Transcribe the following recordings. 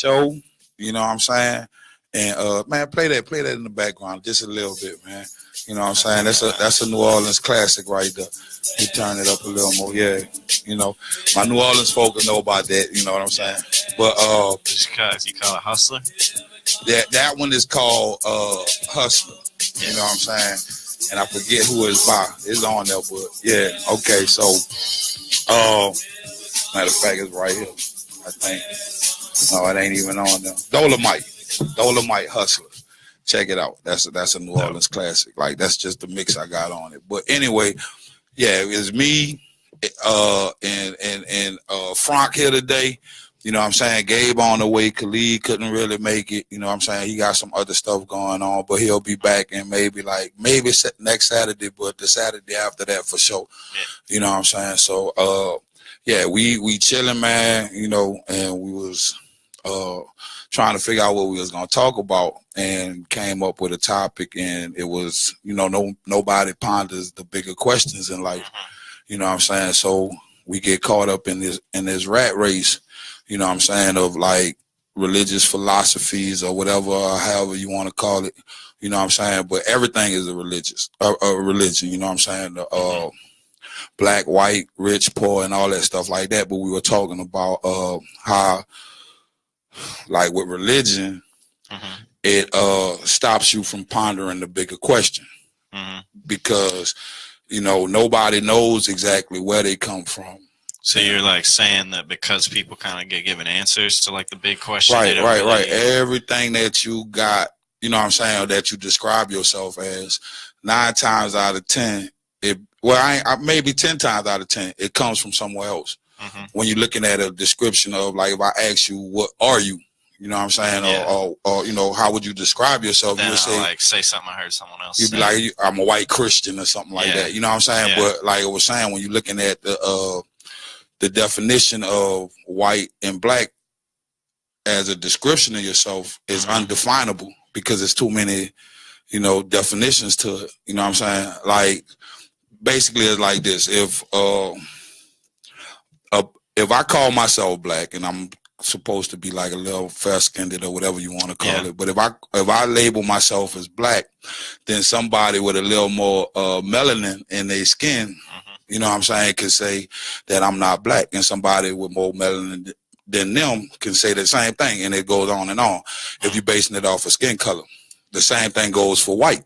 show. You know what I'm saying? And man, play that in the background just a little bit, man. You know what I'm saying? That's a New Orleans classic right there. He turned it up a little more, yeah. You know, my New Orleans folk will know about that. You know what I'm saying? But just cause you call it Hustler. That one is called Hustler. You know what I'm saying? And I forget who it's by. It's on there, but yeah. Okay, so matter of fact, it's right here. I think. No, it ain't even on there. Dolomite Hustler. Check it out. That's a New Orleans classic. Like that's just the mix I got on it. But anyway, yeah, it's me and Frank here today. You know what I'm saying? Gabe on the way. Khalid couldn't really make it. You know what I'm saying? He got some other stuff going on, but he'll be back in maybe next Saturday, but the Saturday after that for sure. Yeah. You know what I'm saying? So yeah, we chilling, man, you know, and we was trying to figure out what we was gonna talk about and came up with a topic, and it was, you know, nobody ponders the bigger questions in life. You know what I'm saying? So we get caught up in this rat race, you know what I'm saying, of like religious philosophies or whatever, or however you want to call it. You know what I'm saying? But everything is a religion, you know what I'm saying? Black, white, rich, poor, and all that stuff like that. But we were talking about how, like with religion, it stops you from pondering the bigger question, because, you know, nobody knows exactly where they come from. So you're like saying that because people kind of get given answers to like the big question. Right. Everything that you got, you know what I'm saying, that you describe yourself as, 9 times out of 10, maybe 10 times out of 10, it comes from somewhere else. When you're looking at a description of, like, if I ask you, what are you? You know what I'm saying? Yeah. Or you know, how would you describe yourself? Then I'll say something I heard someone else you'd say. Be like, I'm a white Christian or something like that. You know what I'm saying? Yeah. But like I was saying, when you're looking at the definition of white and black as a description of yourself is undefinable, because there's too many, you know, definitions to it. You know what I'm saying? Like, basically it's like this. If I call myself black, and I'm supposed to be like a little fair-skinned or whatever you want to call it, but if I label myself as black, then somebody with a little more melanin in their skin, you know what I'm saying, can say that I'm not black, and somebody with more melanin than them can say the same thing, and it goes on and on. If you're basing it off of skin color, the same thing goes for white.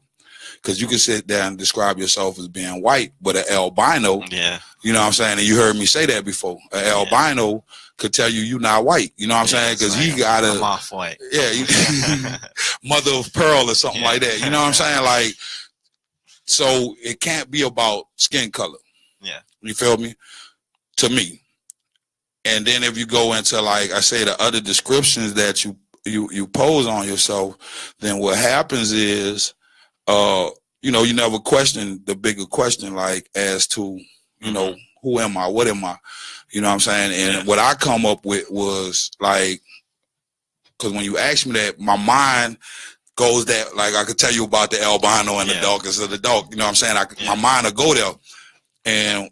Because you can sit there and describe yourself as being white, but an albino, you know what I'm saying? And you heard me say that before. An albino could tell you not white. You know what I'm saying? Because he got I'm off white. Yeah, mother of pearl or something like that. You know what I'm saying? Like, so it can't be about skin color. Yeah. You feel me? To me. And then if you go into, like I say, the other descriptions that you pose on yourself, then what happens is, you know, you never question the bigger question, like, as to, you know, who am I? What am I? You know what I'm saying? And what I come up with was, like, because when you ask me that, my mind goes that, like, I could tell you about the albino and the darkest of the dark. You know what I'm saying? My mind will go there. And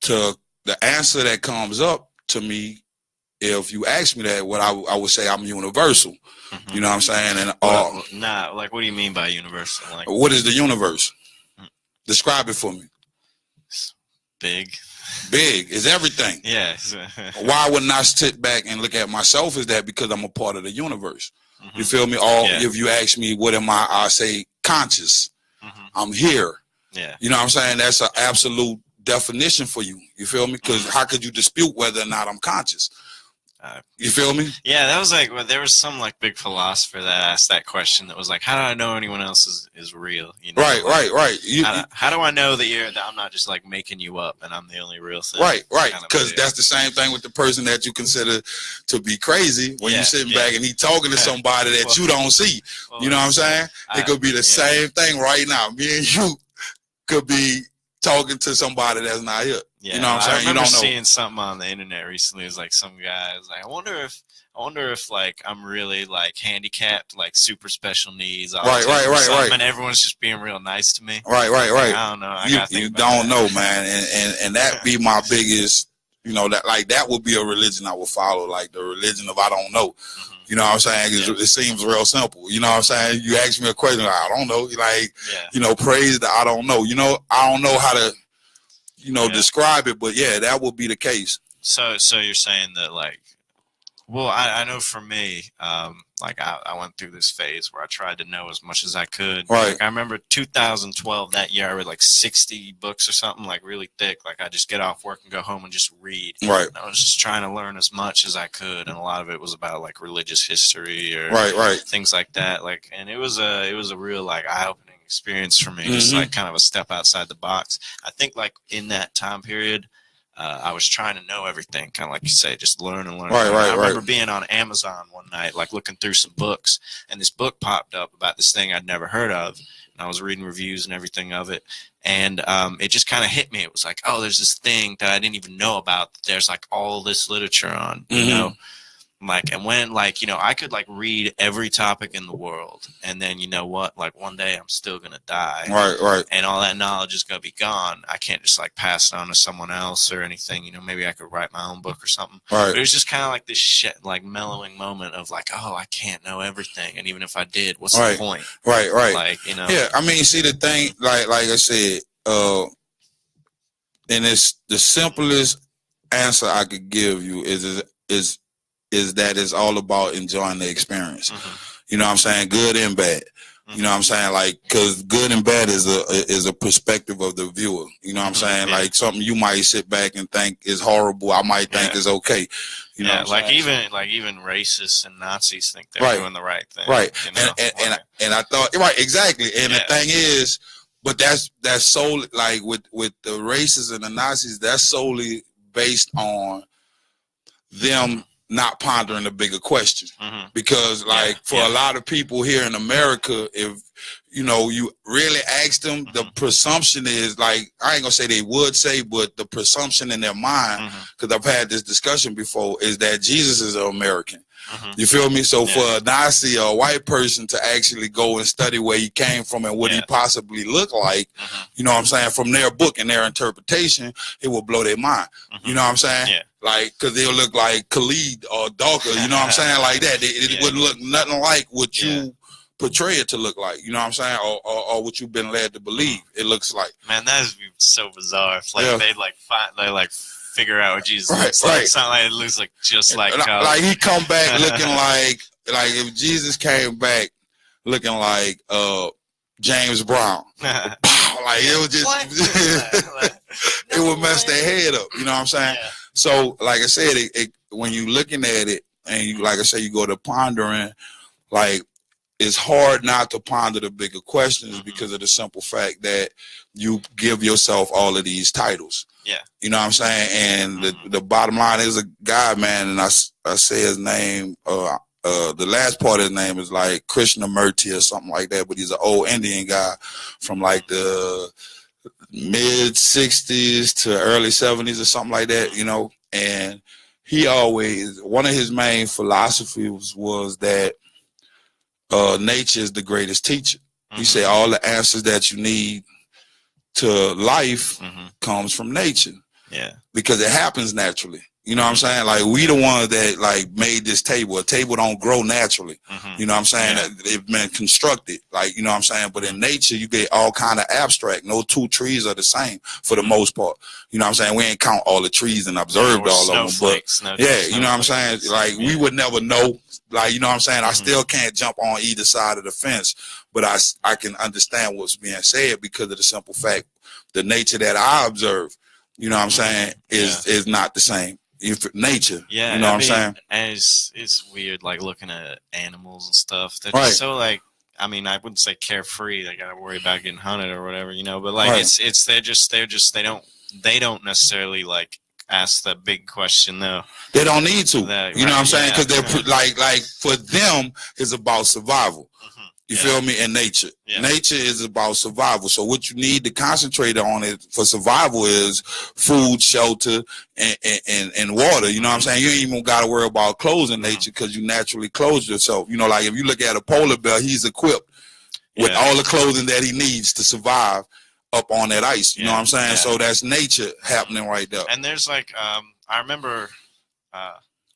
to the answer that comes up to me, if you ask me that, what I would say, I'm universal. You know what I'm saying? And like, what do you mean by universal? Like, what is the universe? Describe it for me. Big. Big is everything. Yes. Why wouldn't I sit back and look at myself as that? Because I'm a part of the universe. You feel me? Or if you ask me, what am I say conscious. I'm here. Yeah. You know what I'm saying? That's an absolute definition for you. You feel me? Because how could you dispute whether or not I'm conscious? You feel me? Yeah, that was like, well, there was some like big philosopher that asked that question that was like, how do I know anyone else is real? You know, right, like, right. How do I know that I'm not just like making you up and I'm the only real thing? Right. Because that's the same thing with the person that you consider to be crazy when you're sitting back and he talking to somebody that you don't see. You know what I'm saying? It could be the same thing right now. Me and you could be talking to somebody that's not here. Yeah, you know what I'm saying? I remember seeing something on the internet recently. It was like some guy was like, I wonder if like I'm really like handicapped, like super special needs. Right. And everyone's just being real nice to me. Right. Like, I don't know. You don't know, man. And that be my biggest, you know, that would be a religion I would follow, like the religion of I don't know. You know what I'm saying? It seems real simple. You know what I'm saying? You ask me a question, I don't know. Like, you know, praise the I don't know. You know, I don't know how to, you know, describe it, but yeah, that would be the case. So you're saying that, like, well, I know for me, like I went through this phase where I tried to know as much as I could. Right. Like, I remember 2012, that year, I read like 60 books or something, like really thick. Like, I just get off work and go home and just read. Right. And I was just trying to learn as much as I could, and a lot of it was about like religious history or things like that. Like, and it was a real like eye-opening experience for me, just like kind of a step outside the box. I think like in that time period, I was trying to know everything, kind of like you say, just learn and learn. I remember being on Amazon one night, like looking through some books, and this book popped up about this thing I'd never heard of, and I was reading reviews and everything of it, and it just kind of hit me. It was like, oh, there's this thing that I didn't even know about. That there's like all this literature on, you know. Like, and when, like, you know, I could like read every topic in the world, and then, you know what, like one day I'm still gonna die, right, and all that knowledge is gonna be gone. I can't just like pass it on to someone else or anything. You know, maybe I could write my own book or something. But it was just kind of like this shit, like mellowing moment of like, oh, I can't know everything, and even if I did, what's the point? Right. Like, you know. Yeah, I mean, see, the thing, like I said, and it's the simplest answer I could give you is that it's all about enjoying the experience. You know what I'm saying? Good and bad. You know what I'm saying? Like, because good and bad is a perspective of the viewer. You know what I'm saying? Like, something you might sit back and think is horrible, I might think is okay. You know, like even racists and Nazis think they're doing the right thing. Right. You know? And I thought, right, exactly. And the thing is, but that's solely like with the racists and the Nazis, that's solely based on them not pondering the bigger question. Because like for a lot of people here in America, if you know, you really ask them, the presumption is, like, I ain't gonna say they would say, but the presumption in their mind, because I've had this discussion before, is that Jesus is an American. You feel me? So for a Nazi or a white person to actually go and study where he came from and what he possibly looked like, you know what I'm saying, from their book and their interpretation, it will blow their mind. You know what I'm saying? Like, because they'll look like Khalid or darker, you know what I'm saying, like that. It wouldn't look nothing like what you portray it to look like, you know what I'm saying, or what you've been led to believe it looks like. Man, that is so bizarre. If, like, they like figure out what Jesus looks like. It's not like it looks like just like he come back looking like if Jesus came back looking like James Brown. Like it was just it would mess their head up, you know what I'm saying? So like I said, when you looking at it and you, like I said, you go to pondering, like, it's hard not to ponder the bigger questions because of the simple fact that you give yourself all of these titles. You know what I'm saying? And the bottom line is a guy, man, and I say his name, the last part of his name is like Krishnamurti or something like that, but he's an old Indian guy from like the mid 60s to early 70s or something like that, you know. And he always, one of his main philosophies was that nature is the greatest teacher. He said all the answers that you need to life comes from nature. Because it happens naturally. You know what I'm saying? Like, we the ones that like made this table. A table don't grow naturally. You know what I'm saying? It's been constructed. Like, you know what I'm saying? But in nature, you get all kind of abstract. No two trees are the same for the most part. You know what I'm saying? We ain't count all the trees and observed all of them. But you know what I'm saying? Like, we would never know. Like, you know what I'm saying? I still can't jump on either side of the fence, but I can understand what's being said because of the simple fact, the nature that I observe, you know what I'm saying, is not the same. Nature, you know what I'm saying? And it's weird, like, looking at animals and stuff. They're just so, like, I mean, I wouldn't say carefree. They gotta worry about getting hunted or whatever, you know. But like, they don't necessarily like ask the big question though. They don't need to. You know what I'm saying? Because they're like for them, it's about survival. You feel me? In nature. Nature is about survival. So what you need to concentrate on it for survival is food, shelter, and water. You know what I'm saying? You ain't even got to worry about clothes in nature because you naturally clothe yourself. You know, like if you look at a polar bear, he's equipped with all the clothing that he needs to survive up on that ice. You know what I'm saying? So that's nature happening right there. And there's like, I remember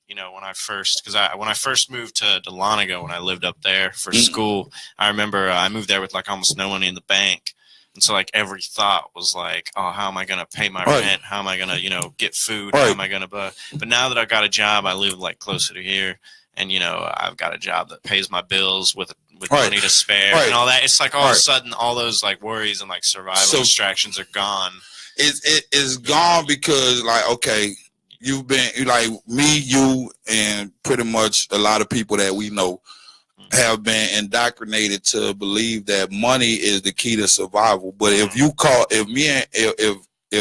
you know, when I first moved to Dahlonega, when I lived up there for school, I remember I moved there with like almost no money in the bank. And so like every thought was like, oh, how am I going to pay my rent? How am I going to, you know, get food? How am I going to, but now that I've got a job, I live like closer to here. And, you know, I've got a job that pays my bills with money to spare and all that. It's like all of a sudden, all those like worries and like survival distractions are gone. It is gone because like, okay, you've been like me, you, and pretty much a lot of people that we know have been indoctrinated to believe that money is the key to survival. But if you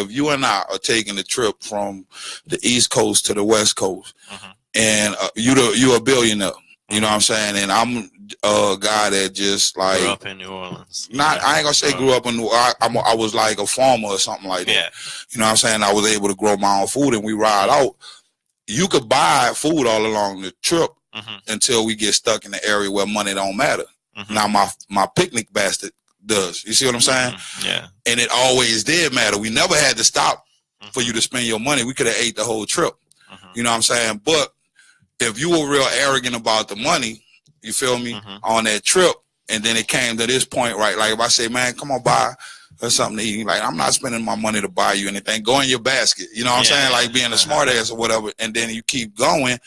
you and I are taking a trip from the East Coast to the West Coast, and you're a billionaire, you know what I'm saying, and I'm a guy that just like grew up in New Orleans. I ain't gonna say grew up in New Orleans. I was like a farmer or something like that. Yeah. You know what I'm saying? I was able to grow my own food and we ride out. You could buy food all along the trip until we get stuck in the area where money don't matter. Now my picnic basket does. You see what I'm saying? Yeah. And it always did matter. We never had to stop for you to spend your money. We could have ate the whole trip. You know what I'm saying? But if you were real arrogant about the money, you feel me, on that trip, and then it came to this point, right? Like if I say, man, come on, buy us something to eat. Like, I'm not spending my money to buy you anything. Go in your basket. You know what I'm saying? Like being a smart ass or whatever. And then you keep going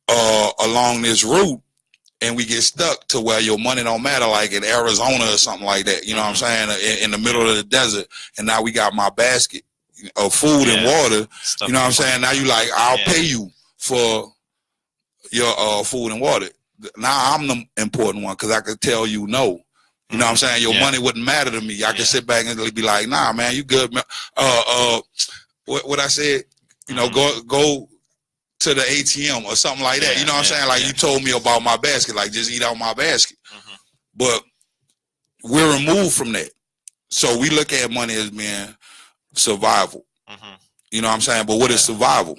along this route, and we get stuck to where your money don't matter, like in Arizona or something like that. You know what I'm saying? In the middle of the desert. And now we got my basket of food and water. You know what I'm saying? Now you like, I'll pay you for your food and water. Now I'm the important one because I could tell you no. You know what I'm saying? Your money wouldn't matter to me. I could sit back and be like, nah, man, you good. What I said, you know, go to the ATM or something like that. You know what I'm saying? Like you told me about my basket, like just eat out my basket. But we're removed from that. So we look at money as being survival. You know what I'm saying? But what is survival?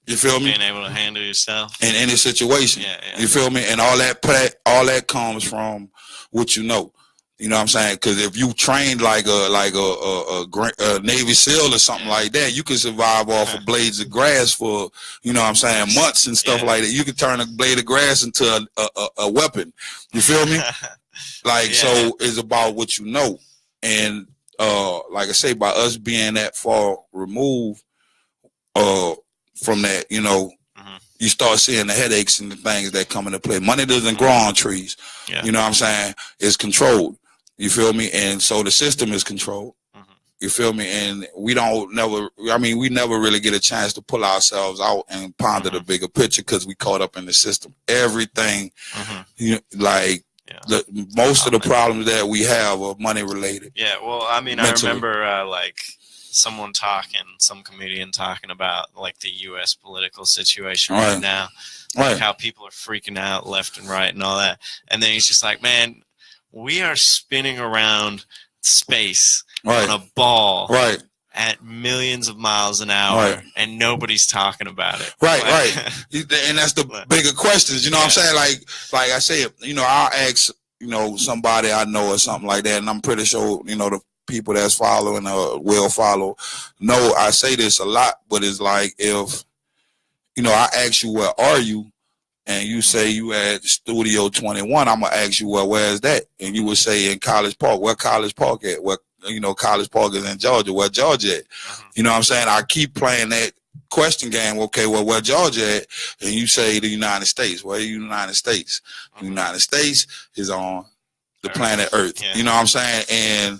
You feel me? Being able to handle yourself in any situation. You feel me? And all that comes from what you know. You know what I'm saying? Because if you trained like a Navy SEAL or something like that, you can survive off of blades of grass for, you know what I'm saying, months and stuff like that. You can turn a blade of grass into a weapon. You feel me? Like, so it's about what you know. And like I say, by us being that far removed from that, you know, you start seeing the headaches and the things that come into play. Money doesn't grow on trees. You know what I'm saying? It's controlled. You feel me? And so the system is controlled. You feel me? And we never really get a chance to pull ourselves out and ponder the bigger picture because we caught up in the system. Everything, most of the problems that we have are money related. Yeah, well, I mean, mentally. I remember like some comedian talking about like the U.S. political situation right now, like how people are freaking out left and right and all that. And then he's just like, man, we are spinning around space on a ball at millions of miles an hour, and nobody's talking about it. And that's the bigger questions. You know what I'm saying? Like I say, you know, I'll ask, you know, somebody I know or something like that, and I'm pretty sure, you know, the people that's following or will follow know I say this a lot, but it's like if, you know, I ask you, where are you? And you say you at Studio 21, I'm going to ask you, well, where is that? And you would say in College Park. Where College Park at? Where, you know, College Park is in Georgia. Where Georgia at? You know what I'm saying? I keep playing that question game. Okay, well, where Georgia at? And you say the United States. Where the United States? The United States is on the planet Earth. You know what I'm saying? And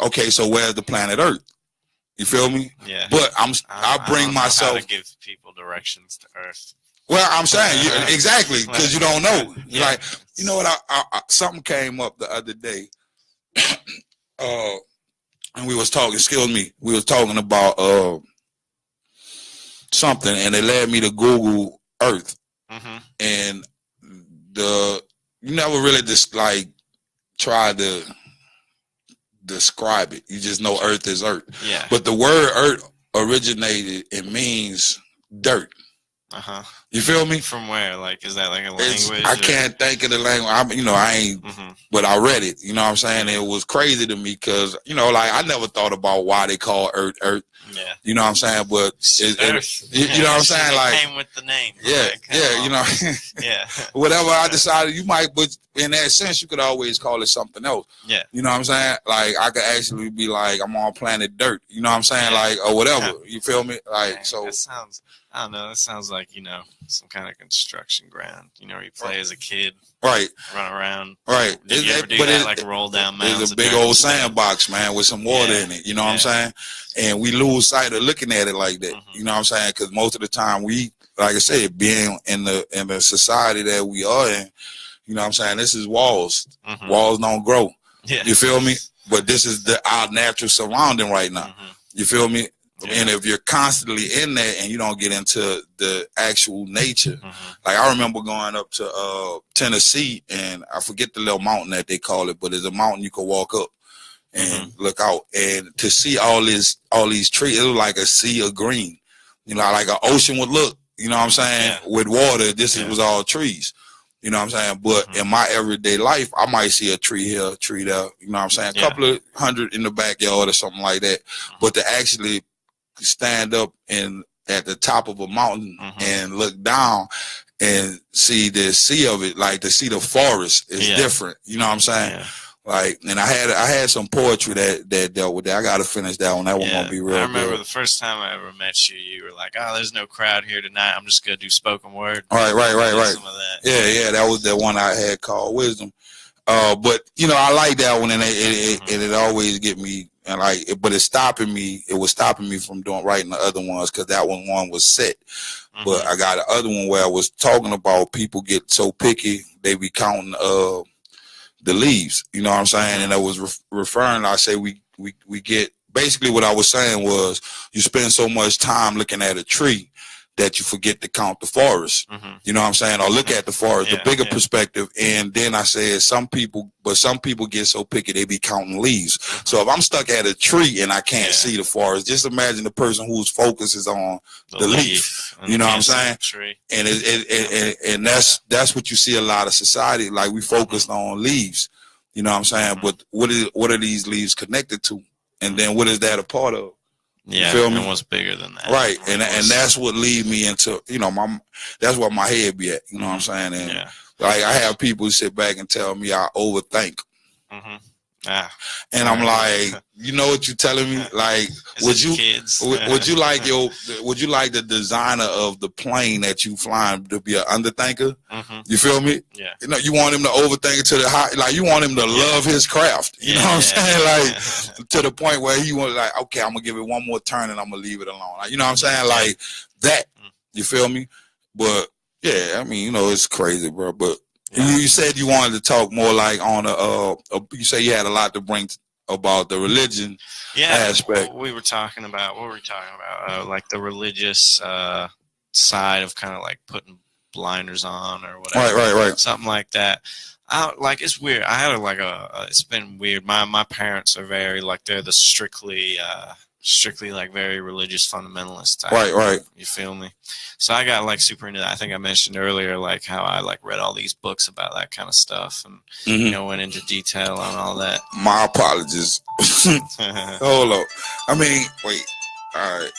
okay, so where's the planet Earth? You feel me? Yeah. But I bring myself. How to give people directions to Earth. Well, I'm saying exactly because you don't know. Like, you know what? I something came up the other day, and we was talking. Excuse me. We was talking about something, and it led me to Google Earth, and you never really just like try to describe it. You just know Earth is Earth. Yeah. But the word Earth originated. It means dirt. You feel me? From where? Like, is that like a language? I can't think of the language. I ain't but I read it. You know what I'm saying? It was crazy to me because, you know, like I never thought about why they call Earth Earth. Yeah. You know what I'm saying? But you know what I'm saying? Like, came with the name. Yeah, yeah. You know. Yeah. Whatever I decided, you might, but in that sense, you could always call it something else. Yeah. You know what I'm saying? Like I could actually be like, I'm on planet Dirt. You know what I'm saying? Yeah. Like or whatever. You feel me? Like man, so. That sounds. I don't know. That sounds like, you know, some kind of construction ground. You know, where you play as a kid, right? Run around, right? Did you ever do that? Like roll down mountains. There's a big old sandbox, man, with some water in it. You know what I'm saying? And we lose sight of looking at it like that. You know what I'm saying? Because most of the time we, like I said, being in the society that we are in, you know what I'm saying? This is walls. Walls don't grow. Yeah. You feel me? But this is our natural surrounding right now. You feel me? Yeah. And if you're constantly in there and you don't get into the actual nature, like I remember going up to Tennessee, and I forget the little mountain that they call it, but it's a mountain you can walk up and look out, and to see all these trees, it was like a sea of green, you know, like an ocean would look. You know what I'm saying? Yeah. With water, was all trees. You know what I'm saying? But in my everyday life, I might see a tree here, a tree there. You know what I'm saying? A couple of hundred in the backyard or something like that. But to actually stand up at the top of a mountain and look down and see the sea of it, like to see the forest is different. You know what I'm saying? Yeah. Like, and I had some poetry that dealt with that. I got to finish that one. That one gonna be real. I remember good. The first time I ever met you, you were like, "Oh, there's no crowd here tonight. I'm just gonna do spoken word." Right. Some of that. Yeah. That was the one I had called Wisdom. But you know, I like that one, and it always get me. And like, but it's stopping me. It was stopping me from writing the other ones because that one was set. But I got the other one where I was talking about people get so picky they be counting the leaves. You know what I'm saying? And I was referring. I say we get basically what I was saying was you spend so much time looking at a tree that you forget to count the forest. You know what I'm saying? Or look at the forest, the bigger perspective. And then I said some people get so picky they be counting leaves. So if I'm stuck at a tree and I can't see the forest, just imagine the person whose focus is on the leaf. You know what I'm saying? Tree. And and that's what you see a lot of society. Like we focused on leaves. You know what I'm saying? But what are these leaves connected to? And then what is that a part of? Yeah, feel me? And what's bigger than that? Right, and that's what lead me into, you know, that's where my head be at, you know what I'm saying? And like I have people who sit back and tell me I overthink. And I'm like, you know what you're telling me? Like, would you like the designer of the plane that you flying to be an underthinker? You feel me? Yeah. You know, you want him to overthink it to the high, like you want him to love his craft. You know what I'm saying? Like to the point where he was like, okay, I'm gonna give it one more turn and I'm gonna leave it alone. Like, you know what I'm saying? Like that. You feel me? But yeah, I mean, you know, it's crazy, bro. But you said you wanted to talk more like on you say you had a lot to bring about the religion aspect. We were talking about, what were we talking about? Like the religious side of kind of like putting blinders on or whatever. Right. Something like that. Like it's weird. I had it's been weird. My parents are very like they're the strictly like very religious fundamentalist type. Right. You feel me? So I got like super into that. I think I mentioned earlier like how I like read all these books about that kind of stuff and you know went into detail on all that. My apologies. Hold up. I mean, wait. All right.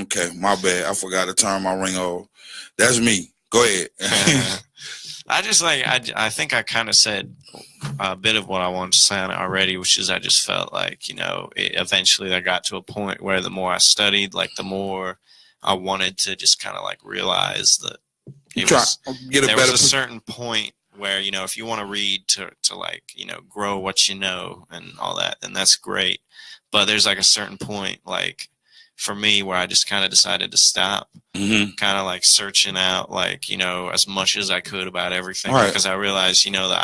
Okay, my bad. I forgot to turn my ring off. That's me. Go ahead. I just like I think I kind of said a bit of what I wanted to say on it already, which is I just felt like, you know, eventually I got to a point where the more I studied, like the more I wanted to just kind of like realize that there was a certain point where, you know, if you want to read to like, you know, grow what you know and all that, then that's great. But there's like a certain point, like for me, where I just kind of decided to stop, kind of like searching out, like, you know, as much as I could about everything, because I realized, you know, that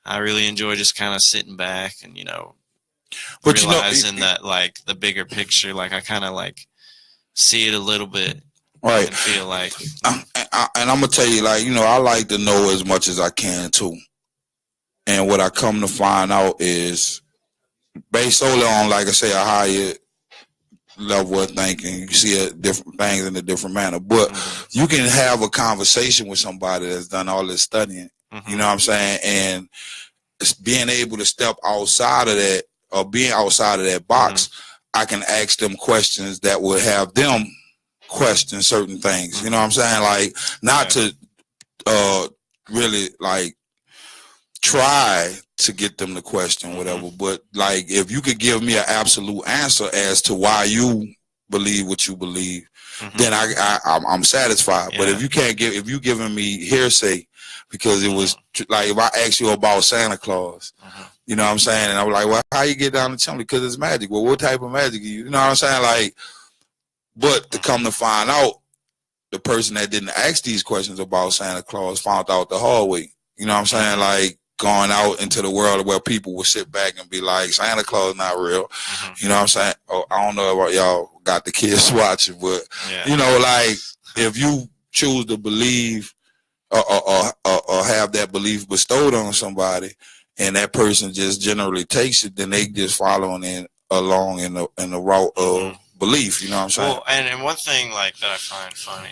I really enjoy just kind of sitting back and, you know, realizing that like the bigger picture, like I kind of like see it a little bit. Right. And feel like. And I'm going to tell you, like, you know, I like to know as much as I can too. And what I come to find out is based solely on, like I say, a higher level of thinking. You see different things in a different manner. But you can have a conversation with somebody that's done all this studying You know what I'm saying? And being able to step outside of that, or being outside of that box, I can ask them questions that would have them question certain things. You know what I'm saying? Like, not to really like try to get them to question whatever, but like, if you could give me an absolute answer as to why you believe what you believe, then I'm satisfied. But if you can't give, if you giving me hearsay, because it was like, if I ask you about Santa Claus, you know what I'm saying, and I'm like, well, how you get down the chimney? Because it's magic. Well, what type of magic you know what I'm saying? Like, but to come to find out, the person that didn't ask these questions about Santa Claus found out the hard way. You know what I'm saying? Like, going out into the world where people will sit back and be like, Santa Claus not real. You know what I'm saying? Oh, I don't know about y'all got the kids watching, but you know, like, if you choose to believe or have that belief bestowed on somebody, and that person just generally takes it, then they just following along in the route of belief. You know what I'm saying? Well, and one thing like that I find funny.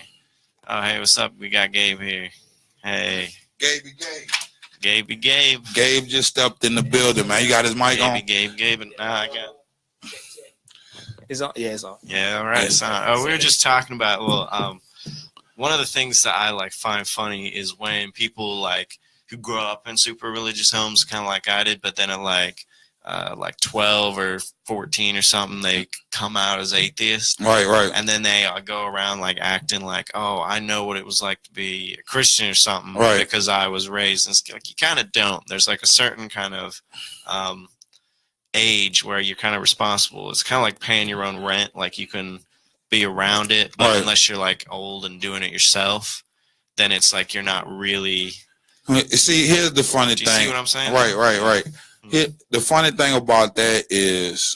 Oh, hey, what's up? We got Gabe here. Hey, Gabe. Gabe just stepped in the building, man. You got his mic on? Gabe. I got. It's on. Yeah, it's on. Yeah, all right. It's on. Oh, we were just talking about. Well, one of the things that I like find funny is when people like who grow up in super religious homes, kind of like I did, but then at like 12 or 14 or something, they come out as atheists. Right. And then they go around like acting like, oh, I know what it was like to be a Christian or something because I was raised. And like, you kind of don't. There's like a certain kind of age where you're kind of responsible. It's kind of like paying your own rent. Like, you can be around it, but unless you're like old and doing it yourself, then it's like you're not really. See, here's the funny thing. Do you see what I'm saying? Right. The funny thing about that is,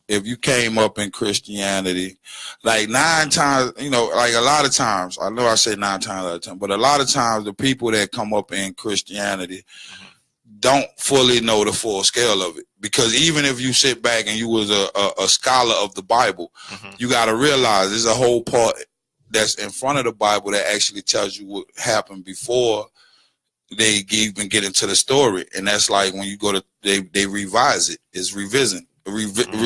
if you came up in Christianity, like 9 times, you know, like a lot of times, I know I say 9 times out of 10, but a lot of times the people that come up in Christianity don't fully know the full scale of it. Because even if you sit back and you was a scholar of the Bible, you got to realize there's a whole part that's in front of the Bible that actually tells you what happened before they even get into the story. And that's like when you go to, they revise it. It's revision. Revision.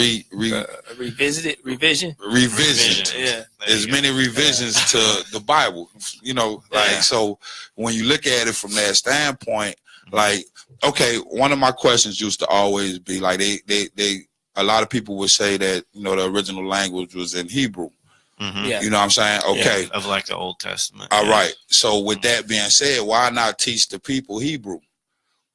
Yeah. There's many revisions to the Bible, you know, like, so when you look at it from that standpoint, like, okay, one of my questions used to always be like, a lot of people would say that, you know, the original language was in Hebrew. You know what I'm saying? Okay. Of like the Old Testament. All right. So with that being said, why not teach the people Hebrew?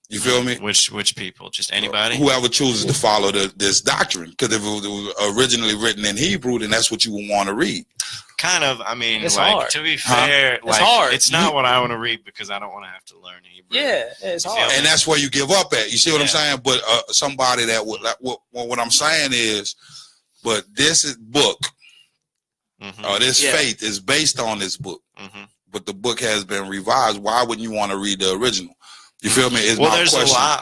You feel me? Which people? Just anybody? Whoever chooses to follow this doctrine. Because if it was originally written in Hebrew, then that's what you would want to read. Kind of. I mean, it's like, hard. To be fair, it's hard. It's not what I want to read because I don't want to have to learn Hebrew. Yeah, it's hard. And that's where you give up at. You see what I'm saying? But somebody that would, like, what I'm saying is, but this is book, this faith is based on this book. But the book has been revised. Why wouldn't you want to read the original? You feel me? Well,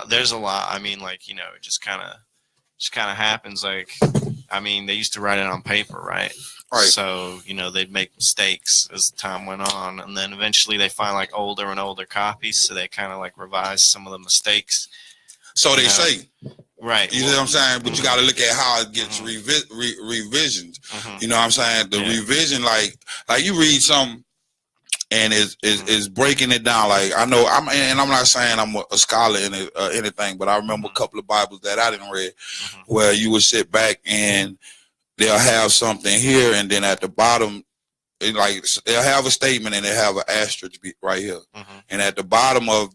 there's a lot. I mean, like, you know, it just kind of happens. Like, I mean, they used to write it on paper, right? Right. So, you know, they'd make mistakes as time went on, and then eventually they find like older and older copies, so they kind of like revise some of the mistakes. So they say. Right. You know what I'm saying? But you got to look at how it gets revisioned. You know what I'm saying? The revision, like you read something, and is breaking it down. Like, I know I'm not saying I'm a scholar in anything, but I remember a couple of Bibles that I didn't read where you would sit back and they'll have something here, and then at the bottom, like, they'll have a statement and they'll have an asterisk right here, and at the bottom of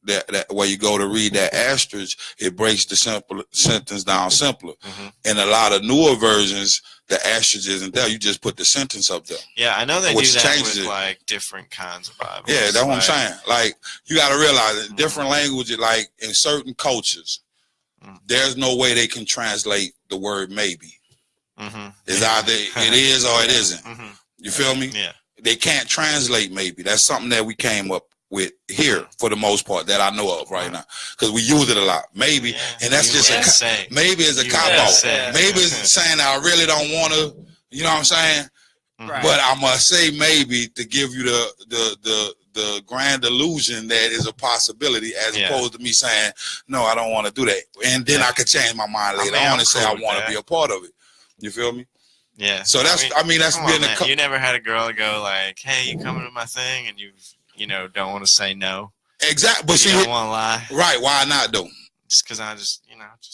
that where you go to read that asterisk, it breaks the sentence down simpler. And a lot of newer versions, the asterisk isn't there. You just put the sentence up there. Yeah, I know they do that with like different kinds of Bibles. Yeah, that's what I'm saying. Like, you got to realize in different languages, like in certain cultures, there's no way they can translate the word maybe. It's either it is or it isn't. You feel me? Yeah. They can't translate maybe. That's something that we came up with here for the most part that I know of right now, because we use it a lot. Maybe, and that's just maybe it's a cop out. Maybe it's saying I really don't want to. You know what I'm saying? Right. But I must say maybe to give you the grand illusion that is a possibility, as opposed to me saying no, I don't want to do that, and then I could change my mind later on and say I want to be a part of it. You feel me? Yeah. So that's that's being you never had a girl go like, "Hey, you coming to my thing?" and you don't want to say no. Exactly, but you don't want to lie. Right? Why not though? Just because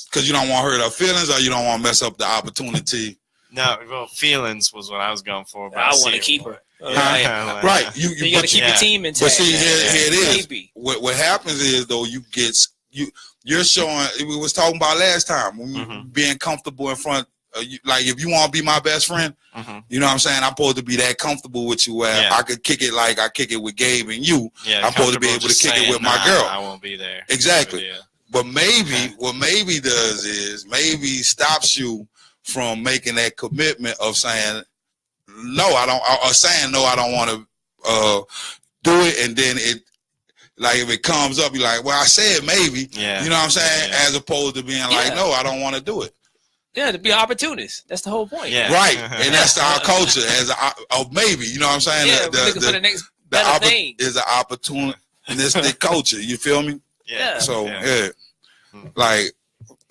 because you don't want to hurt her feelings, or you don't want to mess up the opportunity. No, well, feelings was what I was going for. But I want to keep her. Right. You got to keep your team intact. But see, here it is. Maybe. What happens is though, you're showing. We was talking about last time when being comfortable in front. Like if you want to be my best friend, you know what I'm saying. I'm supposed to be that comfortable with you where I could kick it like I kick it with Gabe and you. Yeah, I'm supposed to be able to kick it with my girl. I won't be there. Exactly. But maybe what maybe does is maybe stops you from making that commitment of saying no, I don't, or saying no, I don't want to do it, and then it, like if it comes up, you're like, well, I said maybe, you know what I'm saying, as opposed to being like, no, I don't want to do it. Yeah, to be an opportunist. That's the whole point. Yeah. Right, and that's our culture as maybe, you know what I'm saying. Yeah, we're looking for the next better thing. Is an opportunistic culture. You feel me? Yeah. So like,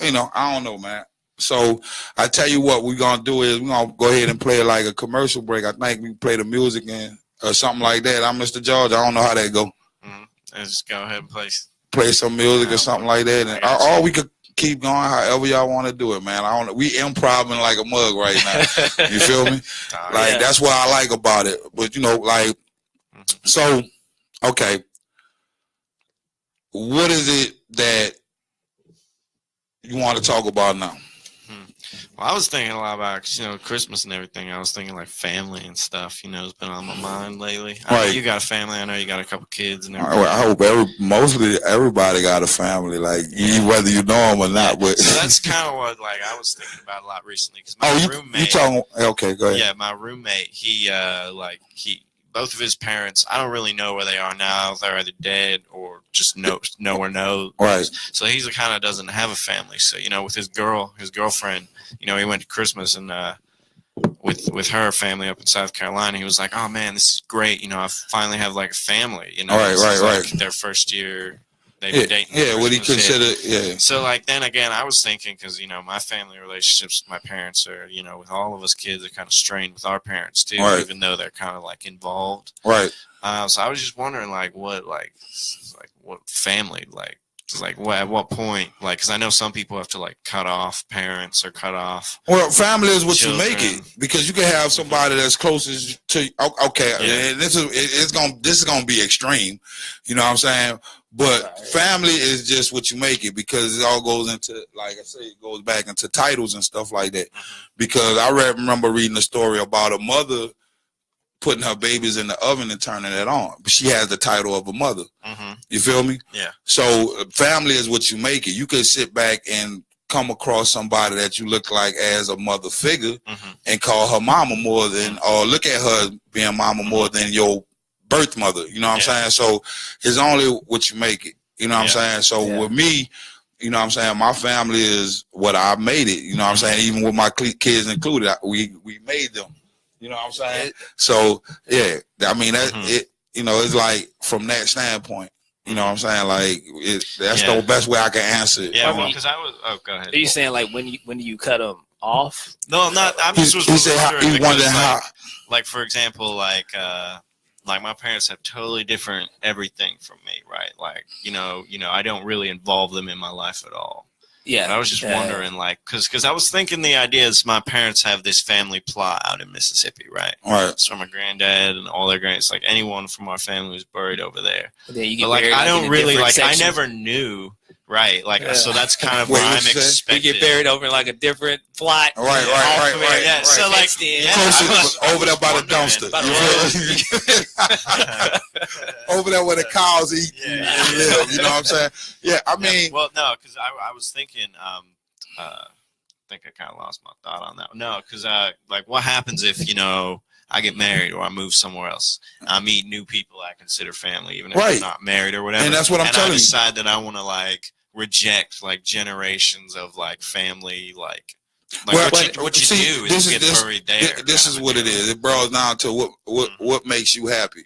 you know, I don't know, man. So I tell you what we're gonna do is we're gonna go ahead and play like a commercial break. I think we can play the music and or something like that. I'm Mr. George. I don't know how that go. Let's just go ahead and play some music or something like that. And or we could keep going however y'all want to do it, man. I don't know. We improvising like a mug right now. You feel me? Like that's what I like about it. But you know, like so okay. What is it that you want to talk about now? Well, I was thinking a lot about, you know, Christmas and everything. I was thinking like family and stuff, you know, it's been on my mind lately. I know you got a family. I know you got a couple kids and everything. I hope mostly everybody got a family, like whether you know them or not. But so that's kind of what like I was thinking about a lot recently because my roommate. You talking? Okay, go ahead. Yeah, my roommate. He both of his parents, I don't really know where they are now. They're either dead or just nowhere knows. Right. So he kind of doesn't have a family. So, you know, with his girlfriend, you know, he went to Christmas and with her family up in South Carolina. He was like, oh, man, this is great. You know, I finally have like a family. You know, right. Like their first year. They've been dating. Yeah, what he considered, So, like, then again, I was thinking, because, you know, my family relationships with my parents are, you know, with all of us kids are kind of strained with our parents, too, even though they're kind of, like, involved. Right. So I was just wondering, like, what family, at what point, like, because I know some people have to, like, cut off parents or cut off. Well, family is what children. You make it, because you can have somebody that's closest to you. Okay, and this is gonna be extreme, you know what I'm saying? But family is just what you make it, because it all goes into, like I say, it goes back into titles and stuff like that. Because I remember reading a story about a mother putting her babies in the oven and turning it on, but she has the title of a mother. You feel me? Yeah. So family is what you make it. You could sit back and come across somebody that you look like as a mother figure and call her mama more than, or look at her being mama more than your birth mother. You know what I'm saying? So it's only what you make it. You know what I'm saying? So with me, you know what I'm saying, my family is what I made it. You know what I'm saying? Even with my kids included, we made them. You know what I'm saying? So yeah, I mean it. You know, it's like from that standpoint. You know what I'm saying? Like that's the best way I can answer it. Yeah, well, because I was. Oh, go ahead. Are you saying like when do you cut them off? No, I'm not. I'm just wondering how. Like for example, like my parents have totally different everything from me, right? Like you know, I don't really involve them in my life at all. Yeah, and I was just wondering, like, because I was thinking the idea is my parents have this family plot out in Mississippi, right? Right. So my granddad and all their grands, like anyone from our family was buried over there. Yeah, you get but like buried, I don't really like. sections. I never knew. Right, like so that's kind of what I'm expecting. You get buried over in like a different plot. Right. Yeah, so like over there by the dumpster. Over there where the cows eat. You know what I'm saying? Yeah, I mean. Well, no, because I was thinking. I think I kind of lost my thought on that. No, because like what happens if I get married or I move somewhere else. I meet new people I consider family, even if they're not married or whatever. And that's what I'm telling you. I decide that I want to like reject like generations of like family like Like what you do is get buried there. This is what it is. It boils down to what makes you happy.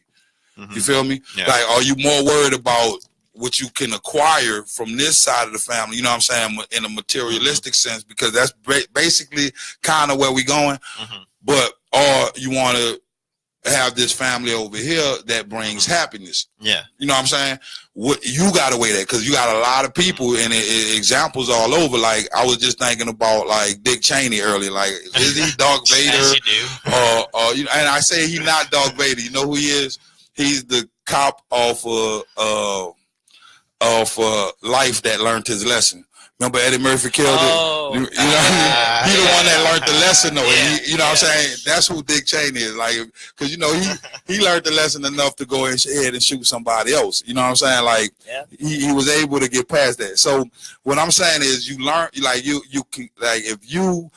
You feel me? Yeah. Like, are you more worried about what you can acquire from this side of the family? You know what I'm saying? In a materialistic sense, because that's basically kind of where we going. But or you want to have this family over here that brings happiness. Yeah. You know what I'm saying? What you got to weigh that, because you got a lot of people and examples all over. Like, I was just thinking about like Dick Cheney earlier. Like, is he Darth Vader? Yes, you do. You know, and I say he's not Darth Vader. You know who he is? He's the cop of life that learned his lesson. Remember Eddie Murphy killed it? You know, he the one that learned the lesson, though. Yeah, you know what I'm saying? That's who Dick Cheney is. Like, because, you know, he learned the lesson enough to go ahead and shoot somebody else. You know what I'm saying? Like, he was able to get past that. So what I'm saying is, you learn, like, you can, like, if you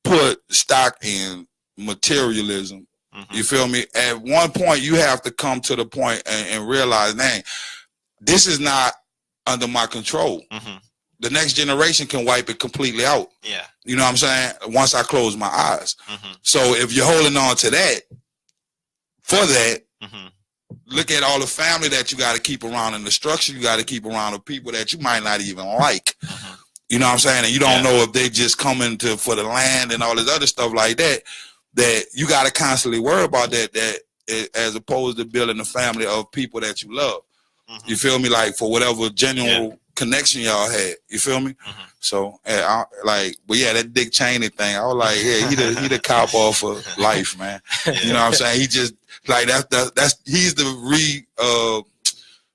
put stock in materialism, you feel me? At one point, you have to come to the point and realize, man, this is not under my control. The next generation can wipe it completely out. Yeah. You know what I'm saying? Once I close my eyes. So if you're holding on to that, look at all the family that you got to keep around and the structure you got to keep around of people that you might not even like. You know what I'm saying? And you don't know if they just coming for the land and all this other stuff like that, that you got to constantly worry about that as opposed to building a family of people that you love. You feel me? Like, for whatever genuine connection y'all had. You feel me? So, but yeah, that Dick Cheney thing, I was like, yeah, he the cop off of life, man. You know what I'm saying? He just, like, he's the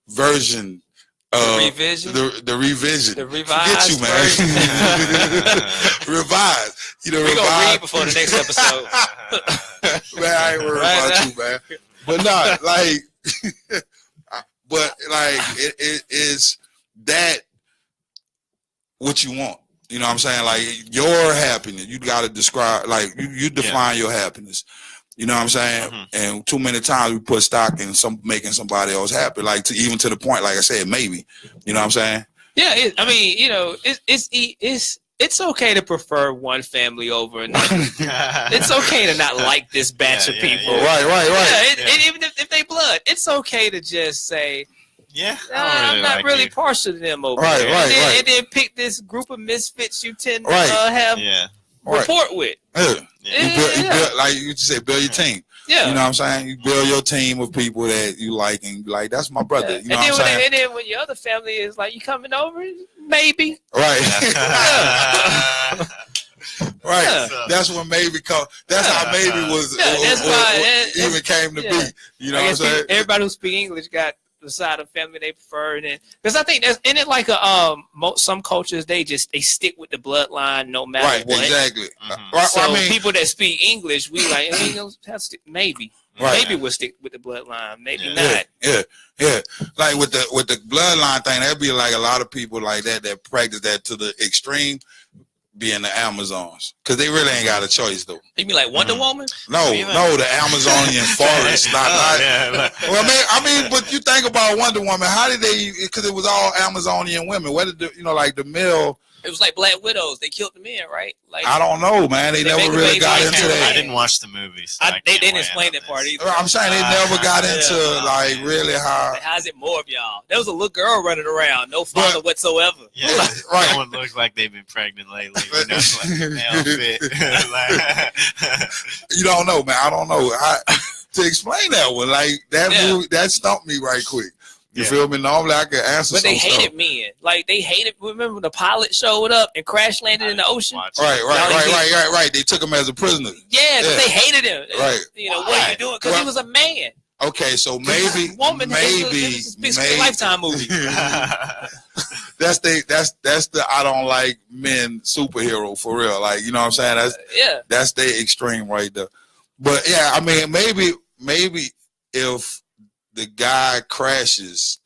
version. Revision? The revision. The revised. Forget you, man. Revised. You know, we're going to read before the next episode. Man, I ain't worried about you, man. But not, like, but, like, it is that what you want. You know what I'm saying? Like, your happiness, you got to describe, like, you define your happiness. You know what I'm saying? And too many times we put stock in making somebody else happy, like, even to the point, like I said, maybe. You know what I'm saying? Yeah, I mean, you know, it's okay to prefer one family over another. It's okay to not like this batch of people. Right. And even if they blood, it's okay to just say, I'm not really partial to them over there. And then pick this group of misfits you tend to have rapport with. You build, like you say, build your team. Yeah. You know what I'm saying? You build your team of people that you like and be like, that's my brother. You know what I'm saying? And then when your other family is like, you coming over? Maybe. Right. Right. Yeah. That's when maybe that's how maybe was even came to be. You know what I'm saying? Everybody who speaks English got the side of family they prefer, and because I think that's in it, like some cultures they stick with the bloodline no matter what. Exactly. So I mean, people that speak English, we like maybe we'll stick with the bloodline, maybe not. Yeah. Like with the bloodline thing, that'd be like a lot of people like that practice that to the extreme. Be in the Amazons, because they really ain't got a choice though. You mean like Wonder Woman? No, the Amazonian forest. Well, I mean, but you think about Wonder Woman. How did they? Because it was all Amazonian women. Where did like the male? It was like Black Widows. They killed the men, right? Like, I don't know, man. They never really got into that. I didn't watch the movies. They didn't explain that part either. I'm saying they never got into like really how. How's it more of y'all? There was a little girl running around, no father whatsoever. Yeah, right. No one looks like they've been pregnant lately. You don't know, man. I don't know. To explain that one, like that movie, that stumped me right quick. You feel me? Normally I could answer. But they hated men. Like they hated. Remember the pilot showed up and crash landed in the ocean. Right. They took him as a prisoner. Yeah, they hated him. Right. You know what are you doing? Because he was a man. Okay, so maybe Lifetime movie. That's the I don't like men superhero for real. Like, you know what I'm saying? That's the extreme right there. But yeah, I mean, maybe if the guy crashes,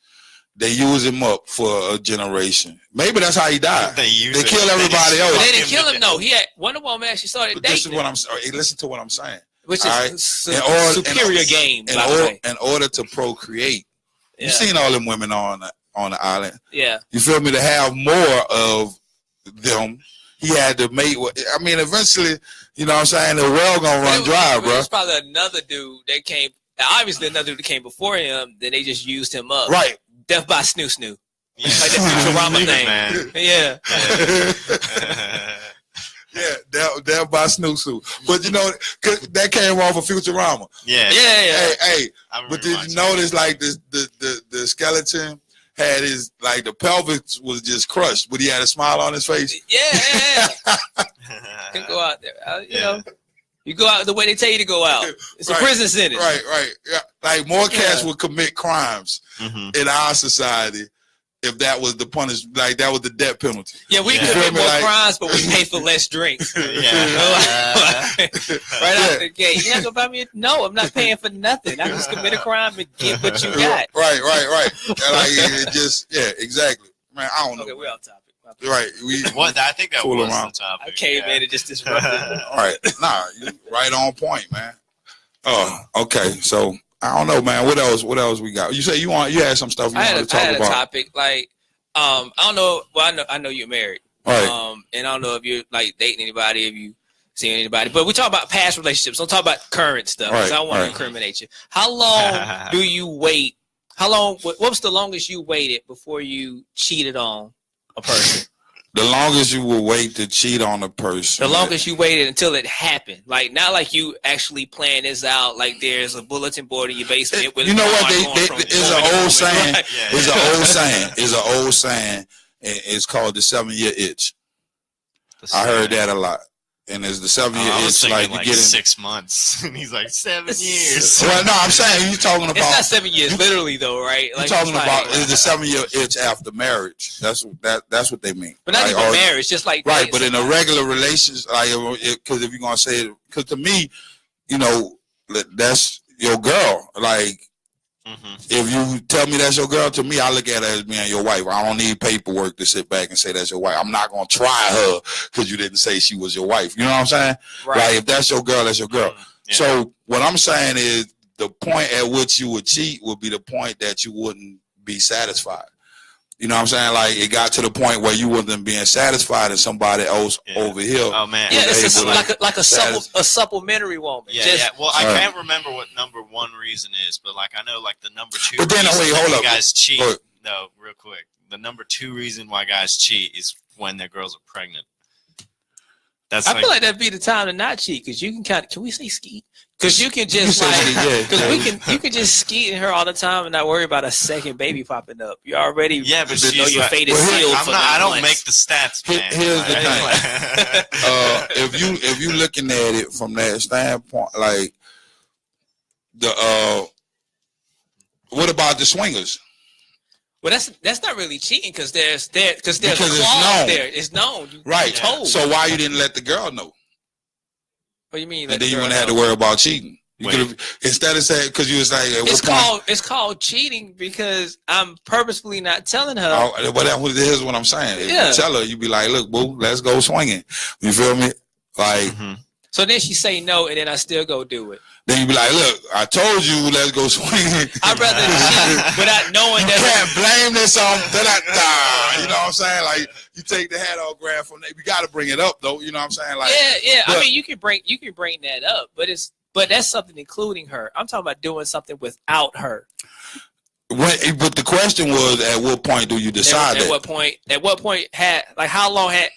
they use him up for a generation. Maybe that's how he died. They kill everybody else. They didn't kill him. No, Wonder Woman actually started dating. This is what I'm saying. Listen to what I'm saying. Which is superior game. In order to procreate, you've seen all them women on the island. Yeah. You feel me? To have more of them, he had to make. I mean, eventually, you know what I'm saying, the well gonna run dry, bro. There's probably another dude that came. Obviously, another dude that came before him. Then they just used him up. Right. Death by Snoo Snoo. Yeah. Like the Futurama thing. Man. Yeah. Yeah, that by Snoo Snoo. But you know, that came off of Futurama. Yeah. Hey. But did you notice like the skeleton had his like the pelvis was just crushed, but he had a smile on his face? Yeah. Can go out there. You know, you go out the way they tell you to go out. It's a prison sentence. Right. Yeah. Like more cats would commit crimes in our society if that was the punishment, like that was the death penalty. Yeah, we commit more crimes, but we pay for less drinks. Right out the gate. You not gonna buy me? No, I'm not paying for nothing. I just commit a crime and get what you got. Right. And like it just, exactly. Man, I don't know. Okay, we're off topic. Right. I think that was the topic. I came in and just disrupted. All right. Nah, you right on point, man. Oh, okay. So I don't know, man. What else we got? You say you had some stuff you wanted to talk about. I had a topic like I don't know. Well, I know you're married. Right. And I don't know if you're like dating anybody, if you see anybody. But we talk about past relationships. Don't talk about current stuff. Right. I don't want to incriminate you. How long do you wait? How long? What was the longest you waited before you cheated on a person? The longest you will wait to cheat on a person. The longest you waited until it happened. Like, not like you actually plan this out. Like, there's a bulletin board in your basement. You know what? It's an old saying. Right. It's an old saying. It's called the 7-year itch. I heard that a lot. And it's the 7-year itch. Like, you get in 6 months. And he's like, 7 years. Well, no, I'm saying you're talking about. It's not 7 years, literally, though, right? Like, you're talking about is the 7-year itch after marriage. That's what they mean. But not even marriage, just like. Right, but in a regular relationship, like, because if you're going to say it, because to me, you know, that's your girl. Like, if you tell me that's your girl, to me, I look at her as being your wife. I don't need paperwork to sit back and say that's your wife. I'm not going to try her because you didn't say she was your wife. You know what I'm saying? Right. Like, if that's your girl, that's your girl. Yeah. So what I'm saying is the point at which you would cheat would be the point that you wouldn't be satisfied. You know what I'm saying? Like, it got to the point where you wasn't being satisfied and somebody else over here. Oh, man. Yeah, it's like a supplementary woman. Yeah. Well, I can't remember what number one reason is, but, like, I know, like, the number two but then, reason hold up. Guys cheat. No, real quick. The number 2 reason why guys cheat is when their girls are pregnant. I feel like that'd be the time to not cheat, because you can we say skeet? Because you can just you can just skeet in her all the time and not worry about a second baby popping up. You already but you know your fate is sealed. I don't make the stats, man. Here's the thing. If you looking at it from that standpoint, like what about the swingers? Well, that's not really cheating, because there's a clause there. It's known. Right. Told. So why you didn't let the girl know? What do you mean? And then you wouldn't have to worry about cheating. You could have, instead of saying, because you was like, it's called cheating because I'm purposefully not telling her. Well, here's what I'm saying. If you tell her, you be like, look, boo, let's go swinging. You feel me? Like. So then she say no, and then I still go do it. Then you be like, look, I told you, let's go swinging. I'd rather cheat without knowing that. You can't blame this on you know what I'm saying? Like, you take the hat off, grab from there. You got to bring it up, though. You know what I'm saying? Like, yeah. I mean, you can bring that up, but that's something including her. I'm talking about doing something without her. But the question was, at what point do you decide that? At what point how long had?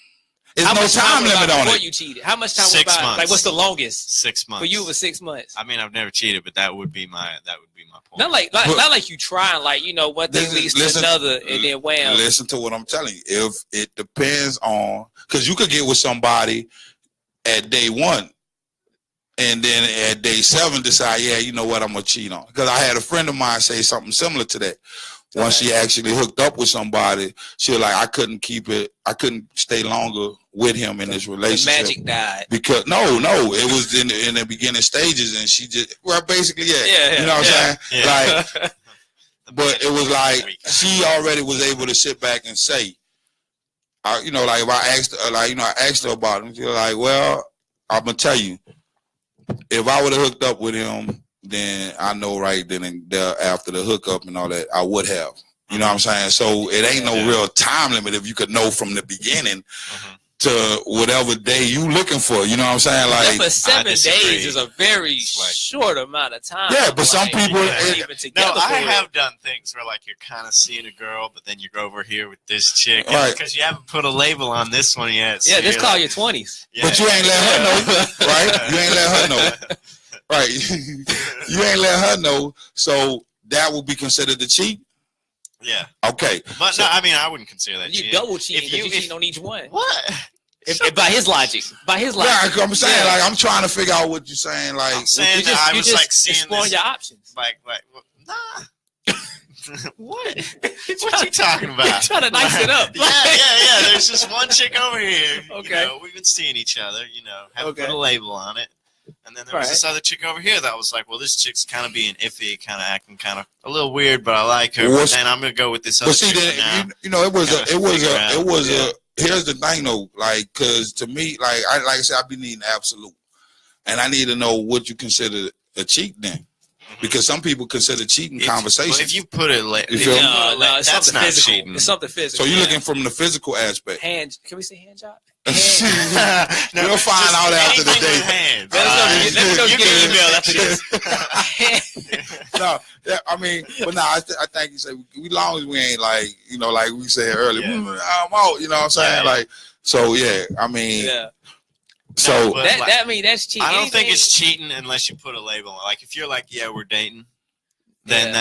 There's no time limit on it. Before you cheated, how much time 6 went by? months. Like, what's the longest? 6 months. For you, it was 6 months. I mean, I've never cheated, but that would be my point. Not like you trying, like, you know, one thing leads to another, and then wham. Listen to what I'm telling you. If it depends on, because you could get with somebody at day 1, and then at day 7 decide, yeah, you know what, I'm gonna cheat on. Because I had a friend of mine say something similar to that. Once she actually hooked up with somebody, she was like, I couldn't stay longer with him in this relationship. The magic died. Because no, it was in the beginning stages, and she just, well, basically, you know what I'm saying? Yeah. Like, but it was like she already was able to sit back and say, you know, like if I asked her about him, she was like, well, I'm gonna tell you, if I would have hooked up with him, then I know right then and there after the hookup and all that, I would have. You know what I'm saying? So it ain't no real time limit if you could know from the beginning to whatever day you looking for. You know what I'm saying? Like, but 7 days is a very short amount of time. Yeah, but some people. I have done things where like you're kind of seeing a girl, but then you go over here with this chick, because you haven't put a label on this one yet. So this call your 20s. Yeah. But you ain't let her know, right? You ain't let her know, right? You ain't let her know, so that will be considered a cheat. Yeah. Okay. But so, no, I mean, I wouldn't consider that. You double cheating if you cheating on each one. What? If by his logic. Yeah, I'm saying like I'm trying to figure out what you're saying. Like, I'm saying I was like seeing exploring your options. Like, nah. What? What you talking about? You're trying to nice it up. Yeah. There's just one chick over here. Okay. You know, we've been seeing each other. You know, haven't put a label on it. And then there was this other chick over here that was like, well, this chick's kind of being iffy, kind of acting kind of a little weird, but I like her. But then I'm gonna go with this other chick. You know, it was a. Here's the thing though, like, cause to me, like I said, I be needing absolute, and I need to know what you consider a cheat then. Because some people consider cheating conversation. Well, if you put it, no, it's that's something not physical. cheating. It's something physical. So you're looking from the physical aspect. Hand? Can we say hand job? We'll find out after the day. Let's go get an email after this. No, I mean, but no, I think you say we long as we ain't like, you know, like we said earlier, I'm out. You know what I'm saying? Like, so yeah, I mean. Yeah. So that mean that's cheating. I don't think it's cheating unless you put a label on. Like if you're like, yeah, we're dating, then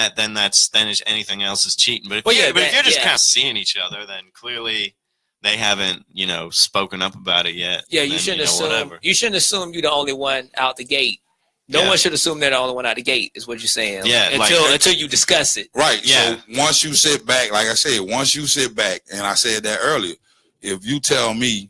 anything else is cheating. But if you're just kind of seeing each other, then clearly they haven't, you know, spoken up about it yet. Yeah, you shouldn't assume. Whatever. You shouldn't assume you're the only one out the gate. No one should assume they're the only one out the gate. Is what you're saying. Yeah, until you discuss it. Right. Yeah. So once you sit back, like I said, and I said that earlier, if you tell me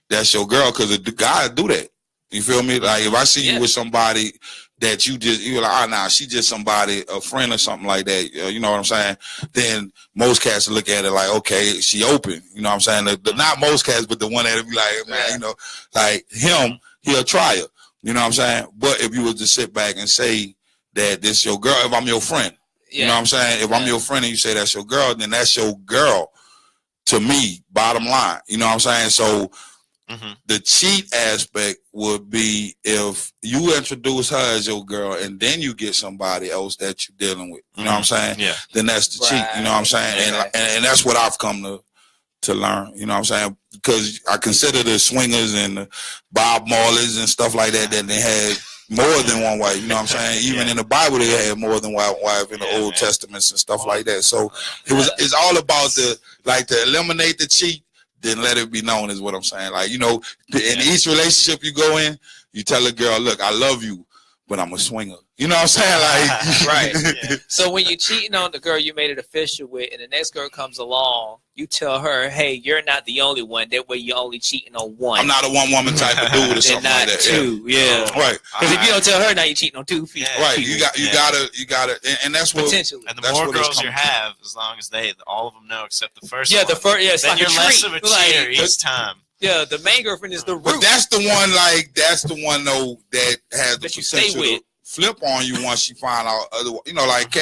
that's your girl, because the guy do that. You feel me? Like if I see you with somebody that you're like, nah, she just somebody, a friend or something like that. You know what I'm saying? Then most cats look at it like, okay, she open. You know what I'm saying? Not most cats, but the one that be like, man, you know, like him, he'll try her. You know what I'm saying? But if you was to sit back and say that this your girl, if I'm your friend, you know what I'm saying? If I'm your friend and you say that's your girl, then that's your girl to me, bottom line. You know what I'm saying? So the cheat aspect would be if you introduce her as your girl and then you get somebody else that you're dealing with. You know what I'm saying? Yeah. Then that's the cheat. You know what I'm saying? And that's what I've come to learn. You know what I'm saying? Because I consider the swingers and the Bob Marleys and stuff like that they had more than one wife. You know what I'm saying? Even in the Bible, they had more than one wife in the Old Testaments and stuff like that. So it's all about to eliminate the cheat. Then let it be known is what I'm saying. Like, you know, in each relationship you go in, you tell a girl, look, I love you, but I'm a swinger. You know what I'm saying? Like, right. Yeah. So when you're cheating on the girl you made it official with, and the next girl comes along, you tell her, hey, you're not the only one. That way you're only cheating on one. I'm not a one-woman type of dude or something like that. Two. Yeah. Right. Because if you don't tell her, now you're cheating on two people. Right. You gotta, and that's what potentially. And the more girls you have, as long as all of them know except the first one. It's then like you're less of a cheater each time. Yeah, the main girlfriend is the root. But that's the one though that has the potential to flip on you once you find out other. You know, like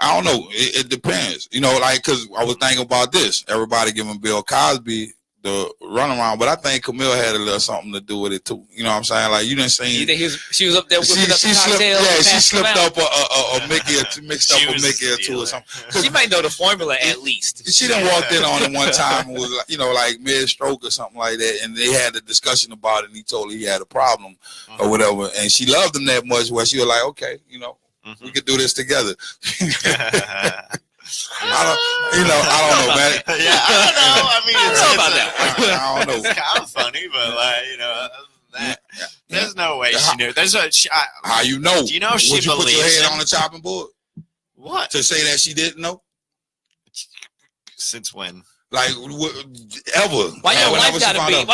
I don't know. It depends. You know, like because I was thinking about this. Everybody giving Bill Cosby the runaround, but I think Camille had a little something to do with it too. You know what I'm saying? Like you didn't see. You think she was up there whipping up the cocktail? She slipped up a Mickey, mixed up a Mickey or two or something. She might know the formula at least. She done walked in on him one time and was, you know, like mid-stroke or something like that, and they had a discussion about it, and he told her he had a problem or whatever, and she loved him that much where she was like, okay, you know, we could do this together. I don't know, man. Yeah, I don't know. I mean, I don't know. It's kind of funny, but like, you know, there's no way she knew. How you know? Do you know she would you believes put your head on the chopping board? What? To say that she didn't know? Since when? Like ever? Why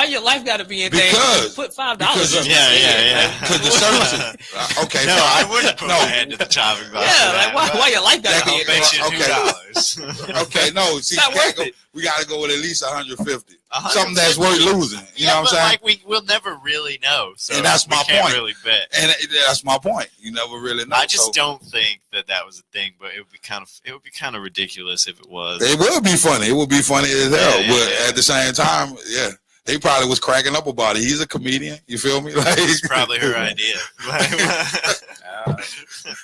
your life gotta be in danger? Because put $5 up. Yeah. Because the service. Okay. No, I wouldn't put my head to the chopping block. Yeah, like why your life gotta be in danger? $2. Okay, no. See, not worth it. We gotta go with at least 150. something that's worth losing. You know what I'm saying? Like we'll never really know. So and that's my point. Really bet. And that's my point. You never really know. I just don't think that was a thing, but it would be kind of ridiculous if it was. It would be funny. It would be funny as hell. But at the same time, they probably was cracking up about it. He's a comedian. You feel me? Like, it's probably her idea.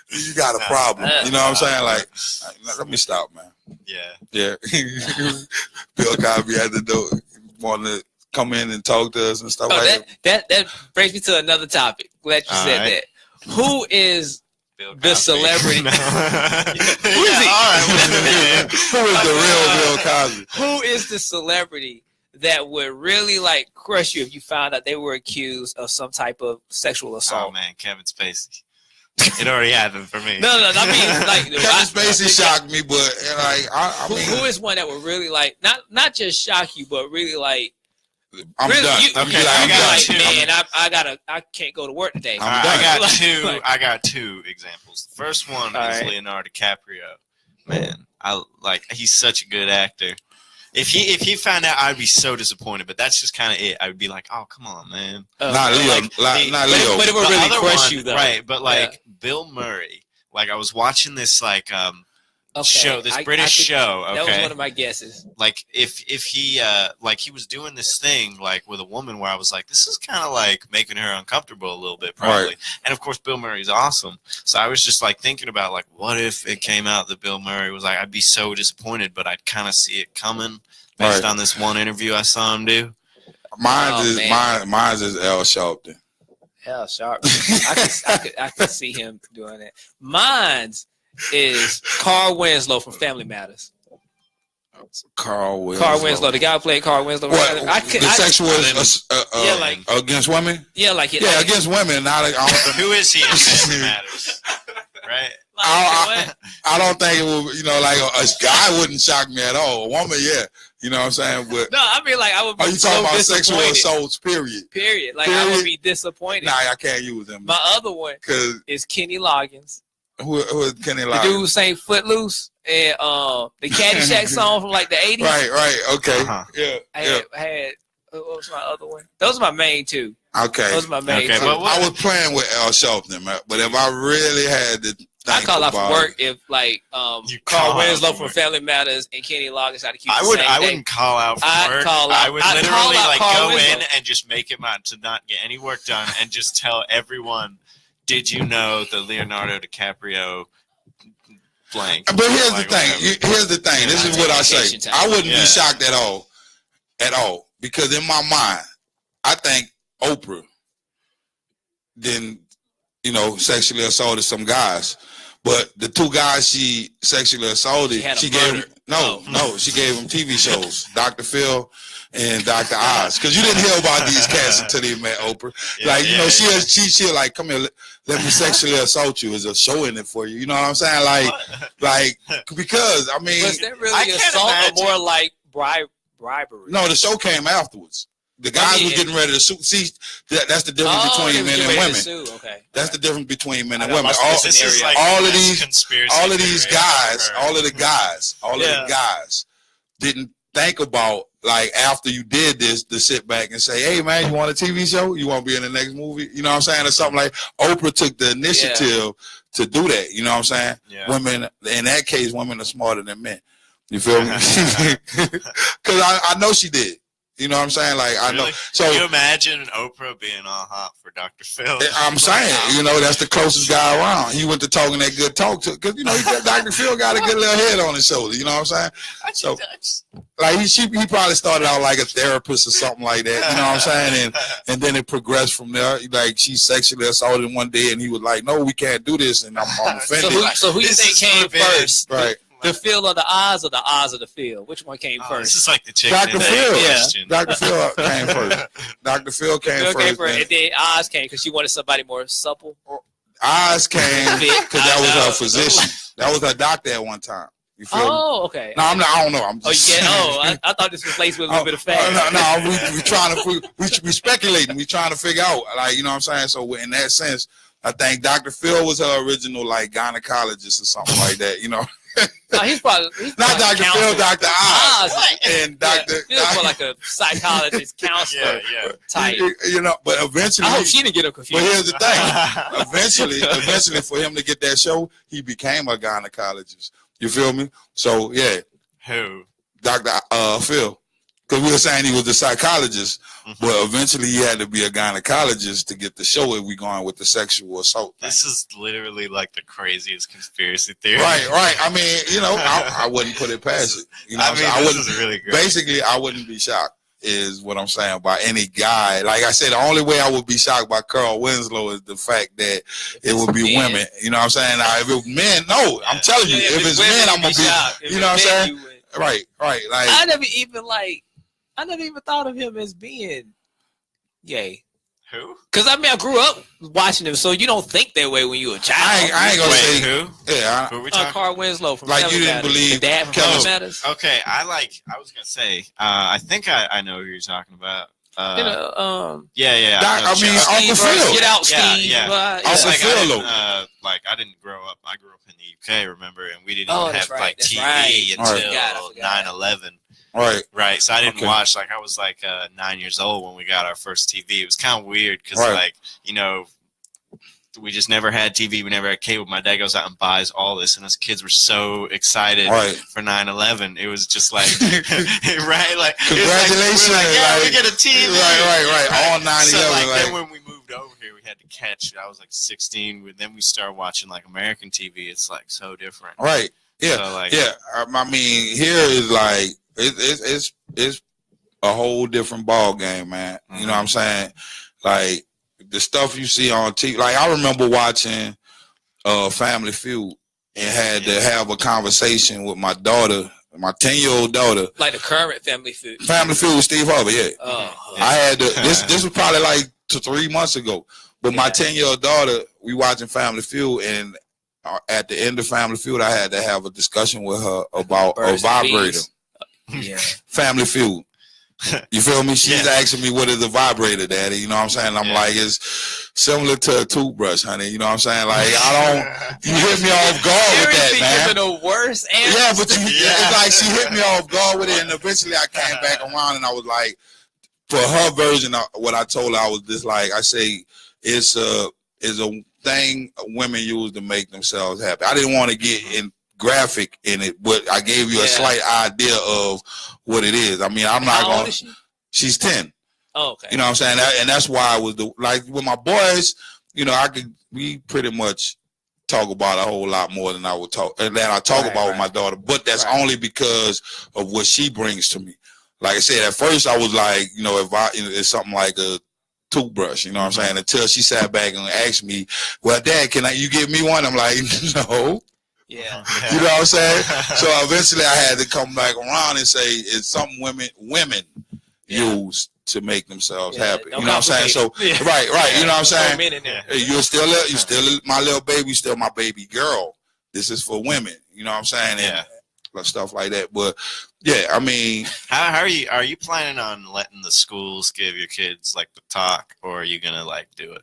You got a problem. You know what I'm saying? Like, let me stop, man. Yeah. Bill Cosby had to want to come in and talk to us and stuff like that. That brings me to another topic. Glad you said that. Who is the celebrity? Who is he? Who is the real Bill Cosby? Who is the celebrity that would really like crush you if you found out they were accused of some type of sexual assault? Oh man, Kevin Spacey. It already happened for me. No. I mean, like Kevin Spacey shocked me, but like, I mean, who is one that would really like not just shock you, but really like. I'm really, done. Okay, I got two. Man, I can't go to work today. I got two examples. The first one is Leonardo DiCaprio. Man, he's such a good actor. If he found out, I'd be so disappointed. But that's just kind of it. I would be like, oh, come on, man. Not Leo. Not Leo. But it would really crush you, though. Right, but like Bill Murray. Like I was watching this show, this British show. Okay, that was one of my guesses. Like if he he was doing this thing like with a woman where I was like, this is kind of like making her uncomfortable a little bit, probably. Right. And of course, Bill Murray's awesome. So I was just like thinking about like, what if it came out that Bill Murray was like, I'd be so disappointed, but I'd kind of see it coming based on this one interview I saw him do. Mine's is Al Sharpton. Al Sharpton. I could see him doing it. Mine's is Carl Winslow from Family Matters. Carl Winslow, the guy who played Carl Winslow. Sexual against women. Against women. Who is he in Family Matters? Right. I don't think it would. Like a guy wouldn't shock me at all. A woman, yeah. You know what I'm saying? But no, I mean like I would be. Are you talking about sexual assaults? Period. Like I would be disappointed. Nah, I can't use them. My other one is Kenny Loggins. Who is Kenny Loggins? The dude who sang Footloose and the Caddyshack song from like the 80s. Right. Okay. Uh-huh. I had what was my other one? Those are my main two. Okay. Those are my main two. I was playing with Al Sharpton, but if I really had to I call out for work if like Carl Winslow from Family Matters and Kenny Loggins had accused I wouldn't call out for work. I would literally like go in and just make it mine to not get any work done and just tell everyone, did you know that Leonardo DiCaprio blank? But here's the thing. This is what I say. I wouldn't be shocked at all. Because in my mind, I think Oprah then, sexually assaulted some guys. But the two guys she sexually assaulted, she gave them TV shows, Dr. Phil and Dr. Oz. Because you didn't hear about these cats until they met Oprah. She'll like, come here, let me sexually assault you. There's a show in it for you. You know what I'm saying? Like because, I mean. Was that really assault or more like bribery? No, the show came afterwards. The guys were getting ready to sue. See, that's the difference between men and women. Okay. That's the difference between men and women. All of the guys didn't think about like after you did this to sit back and say, "Hey man, you want a TV show? You want to be in the next movie?" You know what I'm saying? Or something like Oprah took the initiative to do that. You know what I'm saying? Yeah. Women, in that case, women are smarter than men. You feel me? Because I know she did. You know what I'm saying? Like, really? I know. So can you imagine Oprah being all hot for Dr. Phil? I'm saying, that's the closest guy around. He went to talking that good talk to, because Dr. Phil got a good little head on his shoulder. You know what I'm saying? Like he probably started out like a therapist or something like that. You know what I'm saying? And then it progressed from there. Like she sexually assaulted him one day, and he was like, "No, we can't do this," and I'm offended. So who you think came first? Right. The Phil or the Oz or the Oz or the Phil? Which one came first? This is like the chicken Dr. Phil. Question. Dr. Phil came first. Dr. Phil came first. And then Oz came because she wanted somebody more supple. Oz came because that was her physician. That was her doctor at one time. You feel me? Okay. No, I don't know. I'm just I thought this was placed with a little bit of fact. No, we trying to we speculating. We trying to figure out, like, you know what I'm saying? So in that sense, I think Dr. Phil was her original like gynecologist or something like that, he's probably not Dr. Phil, Dr. Oz. And Dr. Phil's more like a psychologist, counselor type. You know, but eventually. I hope she didn't get him confused. But here's the thing. Eventually, for him to get that show, he became a gynecologist. You feel me? So, yeah. Who? Dr. Phil. Because we were saying he was a psychologist, but eventually he had to be a gynecologist to get the show if we going with the sexual assault thing. This is literally like the craziest conspiracy theory. Right. I mean, you know, I wouldn't put it past it. You know, this is really great. Basically, I wouldn't be shocked, is what I'm saying, by any guy. Like I said, the only way I would be shocked by Carl Winslow is the fact that it would be women. You know what I'm saying? Now, if it was men, no, I'm telling you, if it's men, I'm going to be shocked. You know what I'm saying? Right. Like I never even thought of him as being gay. Who? Because I mean, I grew up watching him, so you don't think that way when you were a child. I ain't gonna say who. Yeah, who are we talking? Carl Winslow from like you didn't believe the dad from Family Matters. Okay, I was gonna say. I think I know who you're talking about. Yeah. I mean, Uncle Phil. Get out, Steve. Yeah. Uncle Phil. I didn't grow up. I grew up in the UK, remember, and we didn't even have TV until 9/11. Right. So I didn't watch. Like I was 9 years old when we got our first TV. It was kind of weird because we just never had TV. We never had cable. My dad goes out and buys all this, and us kids were so excited for 9/11. It was just like, right? Like congratulations! We get a TV. Right. All 9/11. So then when we moved over here, we had to catch. I was 16. Then we started watching American TV. It's so different. Right. Yeah. So, I mean, here is it's a whole different ball game, man. Mm-hmm. You know what I'm saying? Like the stuff you see on TV. Like I remember watching Family Feud and had to have a conversation with my daughter, my 10-year-old daughter. Like the current Family Feud. Family Feud with Steve Harvey, yeah. Oh. I had to. This was probably 3 months ago. But my 10-year-old daughter, we watching Family Feud, and at the end of Family Feud, I had to have a discussion with her about a vibrator. Yeah. Family Feud. You feel me? She's asking me, what is a vibrator, Daddy? You know what I'm saying? I'm like, it's similar to a toothbrush, honey. You know what I'm saying? Like, you hit me off guard with that, man. The worst answer. Yeah, but it's like she hit me off guard with it, and eventually I came back around, and I was like, for her version of what I told her, I was just like, I say, it's a thing women use to make themselves happy. I didn't want to get in graphic in it, but I gave you a slight idea of what it is. I mean, I'm not going to. She's 10. Oh, okay. You know what I'm saying? And that's why I was with my boys, you know, we pretty much talk about a whole lot more than I would talk, and that I talk about with my daughter, but that's only because of what she brings to me. Like I said, at first I was like, you know, it's something like a toothbrush, you know what I'm saying? Until she sat back and asked me, well, Dad, you give me one? I'm like, no. Yeah. You know what I'm saying? So eventually I had to come back around and say it's something women use to make themselves happy. You know what I'm saying? So right. You know what I'm saying? You're still my little baby, still my baby girl. This is for women. You know what I'm saying? And stuff like that. But yeah, I mean, how are you planning on letting the schools give your kids the talk, or are you gonna do it?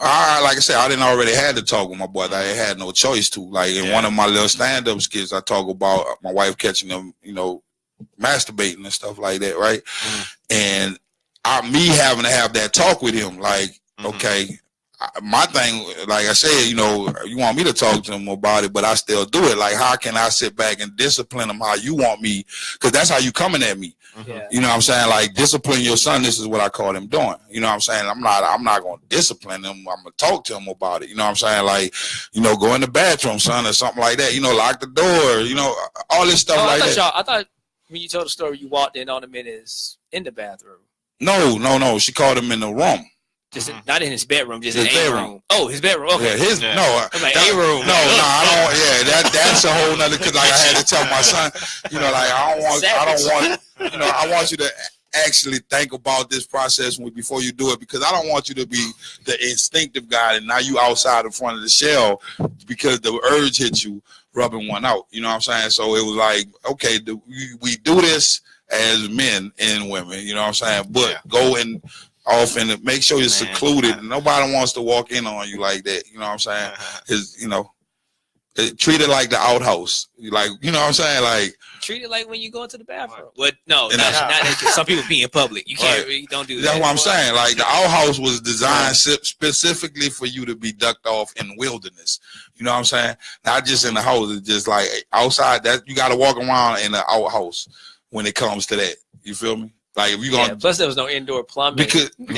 Like I said, I didn't already had to talk with my boy. I had no choice to. In one of my little stand-up skits, I talk about my wife catching them, you know, masturbating and stuff like that, right? And me having to have that talk with him, okay. My thing, like I said, you know, you want me to talk to him about it, but I still do it. How can I sit back and discipline him how you want me? Because that's how you coming at me. You know what I'm saying? Discipline your son. This is what I call him doing. You know what I'm saying? I'm not going to discipline him. I'm going to talk to him about it. You know what I'm saying? You know, go in the bathroom, son, or something like that. You know, lock the door. You know, all this stuff that. I thought when you told the story, you walked in on him in the bathroom. No. She called him in the room. Just not in his bedroom, just in his bedroom. Oh, his bedroom. Okay. Yeah, I'm like, a room. No, I don't. Yeah, that's a whole nother. Because I had to tell my son, you know, I don't want. You know, I want you to actually think about this process before you do it, because I don't want you to be the instinctive guy and now you outside in front of the shell because the urge hits you rubbing one out. You know what I'm saying? So it was like, okay, we do this as men and women. You know what I'm saying? But go and off and make sure you're secluded. Nobody wants to walk in on you like that. You know what I'm saying? You know, treat it like the outhouse. Like, you know what I'm saying? Like, treat it like when you go into the bathroom. But no, not that. Some people pee in public. You can't. Right. Don't do that. That's what I'm saying. Like, the outhouse was designed specifically for you to be ducked off in wilderness. You know what I'm saying? Not just in the house. It's just like outside. That you got to walk around in the outhouse when it comes to that. You feel me? Like, if you gonna plus there was no indoor plumbing. Because that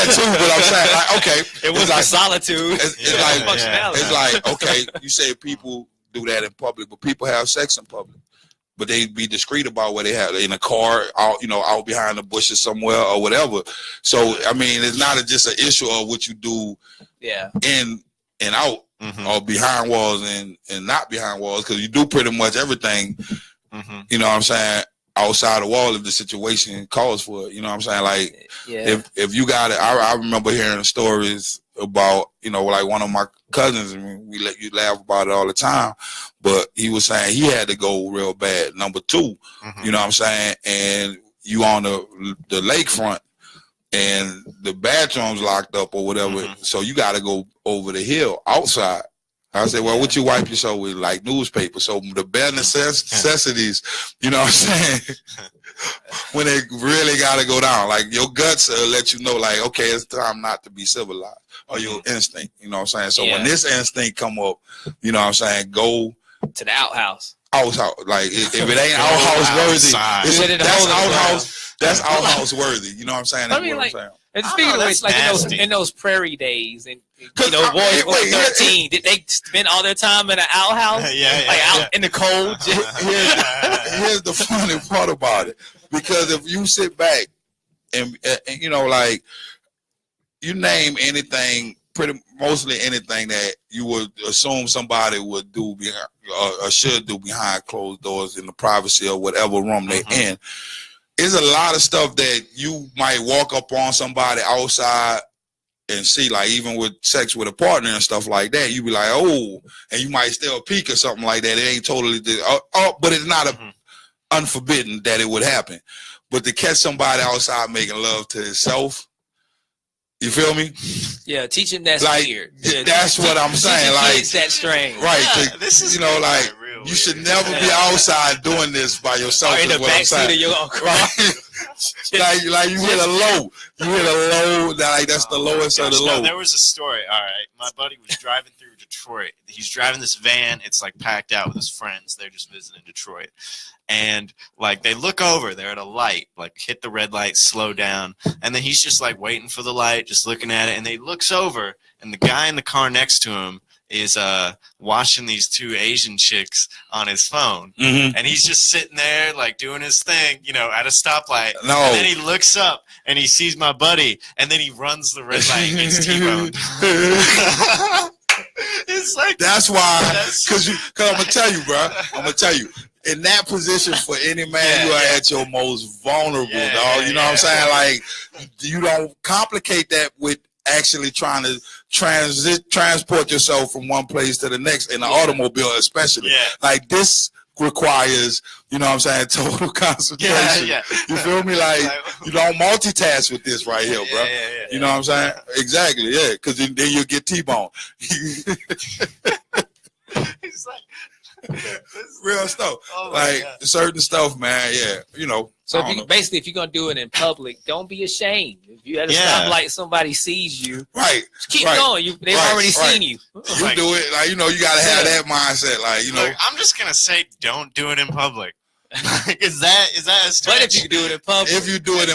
too, but I'm saying, like, okay, it was like solitude. It's like okay, you say people do that in public, but people have sex in public, but they be discreet about what they have in a car, out behind the bushes somewhere or whatever. So I mean, it's not just an issue of what you do, in and out, or behind walls and not behind walls, because you do pretty much everything. You know what I'm saying? Outside the wall if the situation calls for it. You know what I'm saying? Like, if you got it, I remember hearing stories about, like one of my cousins, and we let you laugh about it all the time, but he was saying he had to go real bad. Number 2, you know what I'm saying? And you on the lakefront and the bathroom's locked up or whatever, so you got to go over the hill outside. I said, well, what you wipe yourself with? Like newspaper. So the bare necessities, you know what I'm saying? When it really got to go down, like your guts let you know, like, okay, it's time not to be civilized, or your instinct, you know what I'm saying? So when this instinct come up, you know what I'm saying, go to the outhouse. Like, if it ain't outhouse worthy, that's outhouse worthy. You know what I'm saying? That's what I'm saying. And speaking of which, like in those prairie days, and boys were 13, did they spend all their time in an outhouse? Out in the cold? Here's the funny part about it, because if you sit back and like, you name anything, mostly anything that you would assume somebody would do behind, or should do behind closed doors in the privacy of whatever room they're in. There's a lot of stuff that you might walk up on somebody outside and see, like even with sex with a partner and stuff like that, you be like, oh, and you might still peek or something like that. It ain't totally, but it's not unforbidden that it would happen. But to catch somebody outside making love to himself, you feel me? Yeah, teaching that's like, weird. That's what I'm saying. Like, that's strange. Right. This is like, you should never be outside doing this by yourself. Or in the backseat of your car. like you hit a low. You hit a low. Like that's the lowest of the low. There was a story. All right, my buddy was driving through Detroit. He's driving this van. It's like packed out with his friends. They're just visiting Detroit. And like they look over, they're at a light, like hit the red light, slow down, and then he's just like waiting for the light, just looking at it. And he looks over, and the guy in the car next to him is watching these 2 Asian chicks on his phone, and he's just sitting there like doing his thing, at a stoplight. No. And then he looks up and he sees my buddy, and then he runs the red light and gets T-boned. It's like that's why, because I'm gonna tell you, bro. I'm gonna tell you. In that position for any man, you are at your most vulnerable, dog. You know what I'm saying? Like, you don't complicate that with actually trying to transport yourself from one place to the next in the automobile, especially. Like, this requires, you know what I'm saying, total concentration. You feel me? Like, you don't multitask with this right here, bro. You know what I'm saying? Exactly, because then you'll get T-boned. It's like, real stuff. Like certain stuff, man. So if you're gonna do it in public, don't be ashamed. If you at a stoplight, somebody sees you. Right. Keep going. They've already seen you. You do it. Like, you gotta have that mindset. Like, Look, I'm just gonna say, don't do it in public. Is that a stretch? But if you do it in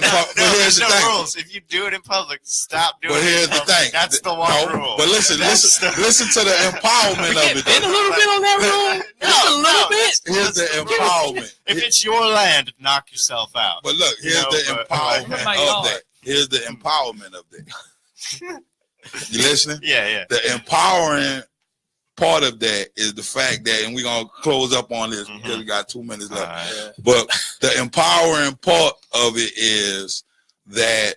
public, but here's the thing. Rules. If you do it in public, stop doing it. But here's the thing. That's the one rule. But listen to the empowerment of it. Been a little bit on that rule. Just a little bit. Here's the empowerment. If it's your land, knock yourself out. But look, here's the empowerment of that. Here's the empowerment of that. You listening? Yeah. The empowering part of that is the fact that, and we're going to close up on this because we got 2 minutes left. But the empowering part of it is that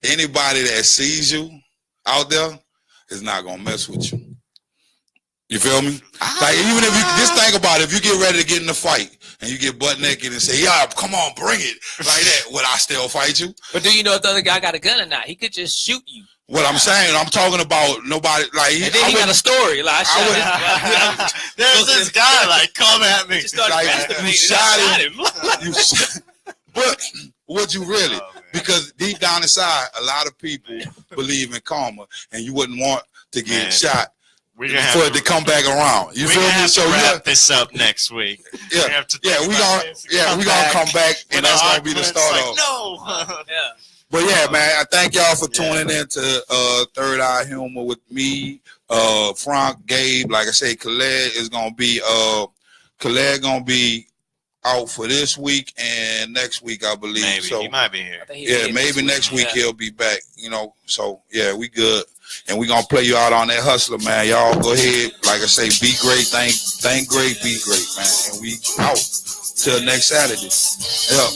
anybody that sees you out there is not going to mess with you. You feel me? Like, even if you just think about it, if you get ready to get in a fight and you get butt naked and say, yeah, come on, bring it, like that, would I still fight you? But do you know if the other guy got a gun or not? He could just shoot you. What I'm saying, I'm talking about nobody like. And then he got a story. Like there's this guy like come at me. Like you shot him. But would you really? Because deep down inside, a lot of people believe in karma, and you wouldn't want to get shot for it to come back around. You feel me? So wrap this up next week. We gonna come back, and that's gonna be the start of. No. But yeah, man, I thank y'all for tuning in to Third Eye Humor with me, Frank, Gabe. Like I say, Khaled is gonna be out for this week and next week, I believe. Maybe so he might be here. Yeah, maybe next week he'll be back. You know, so yeah, we good, and we gonna play you out on that hustler, man. Y'all go ahead, like I say, be great, think great, be great, man, and we out till next Saturday. Yeah.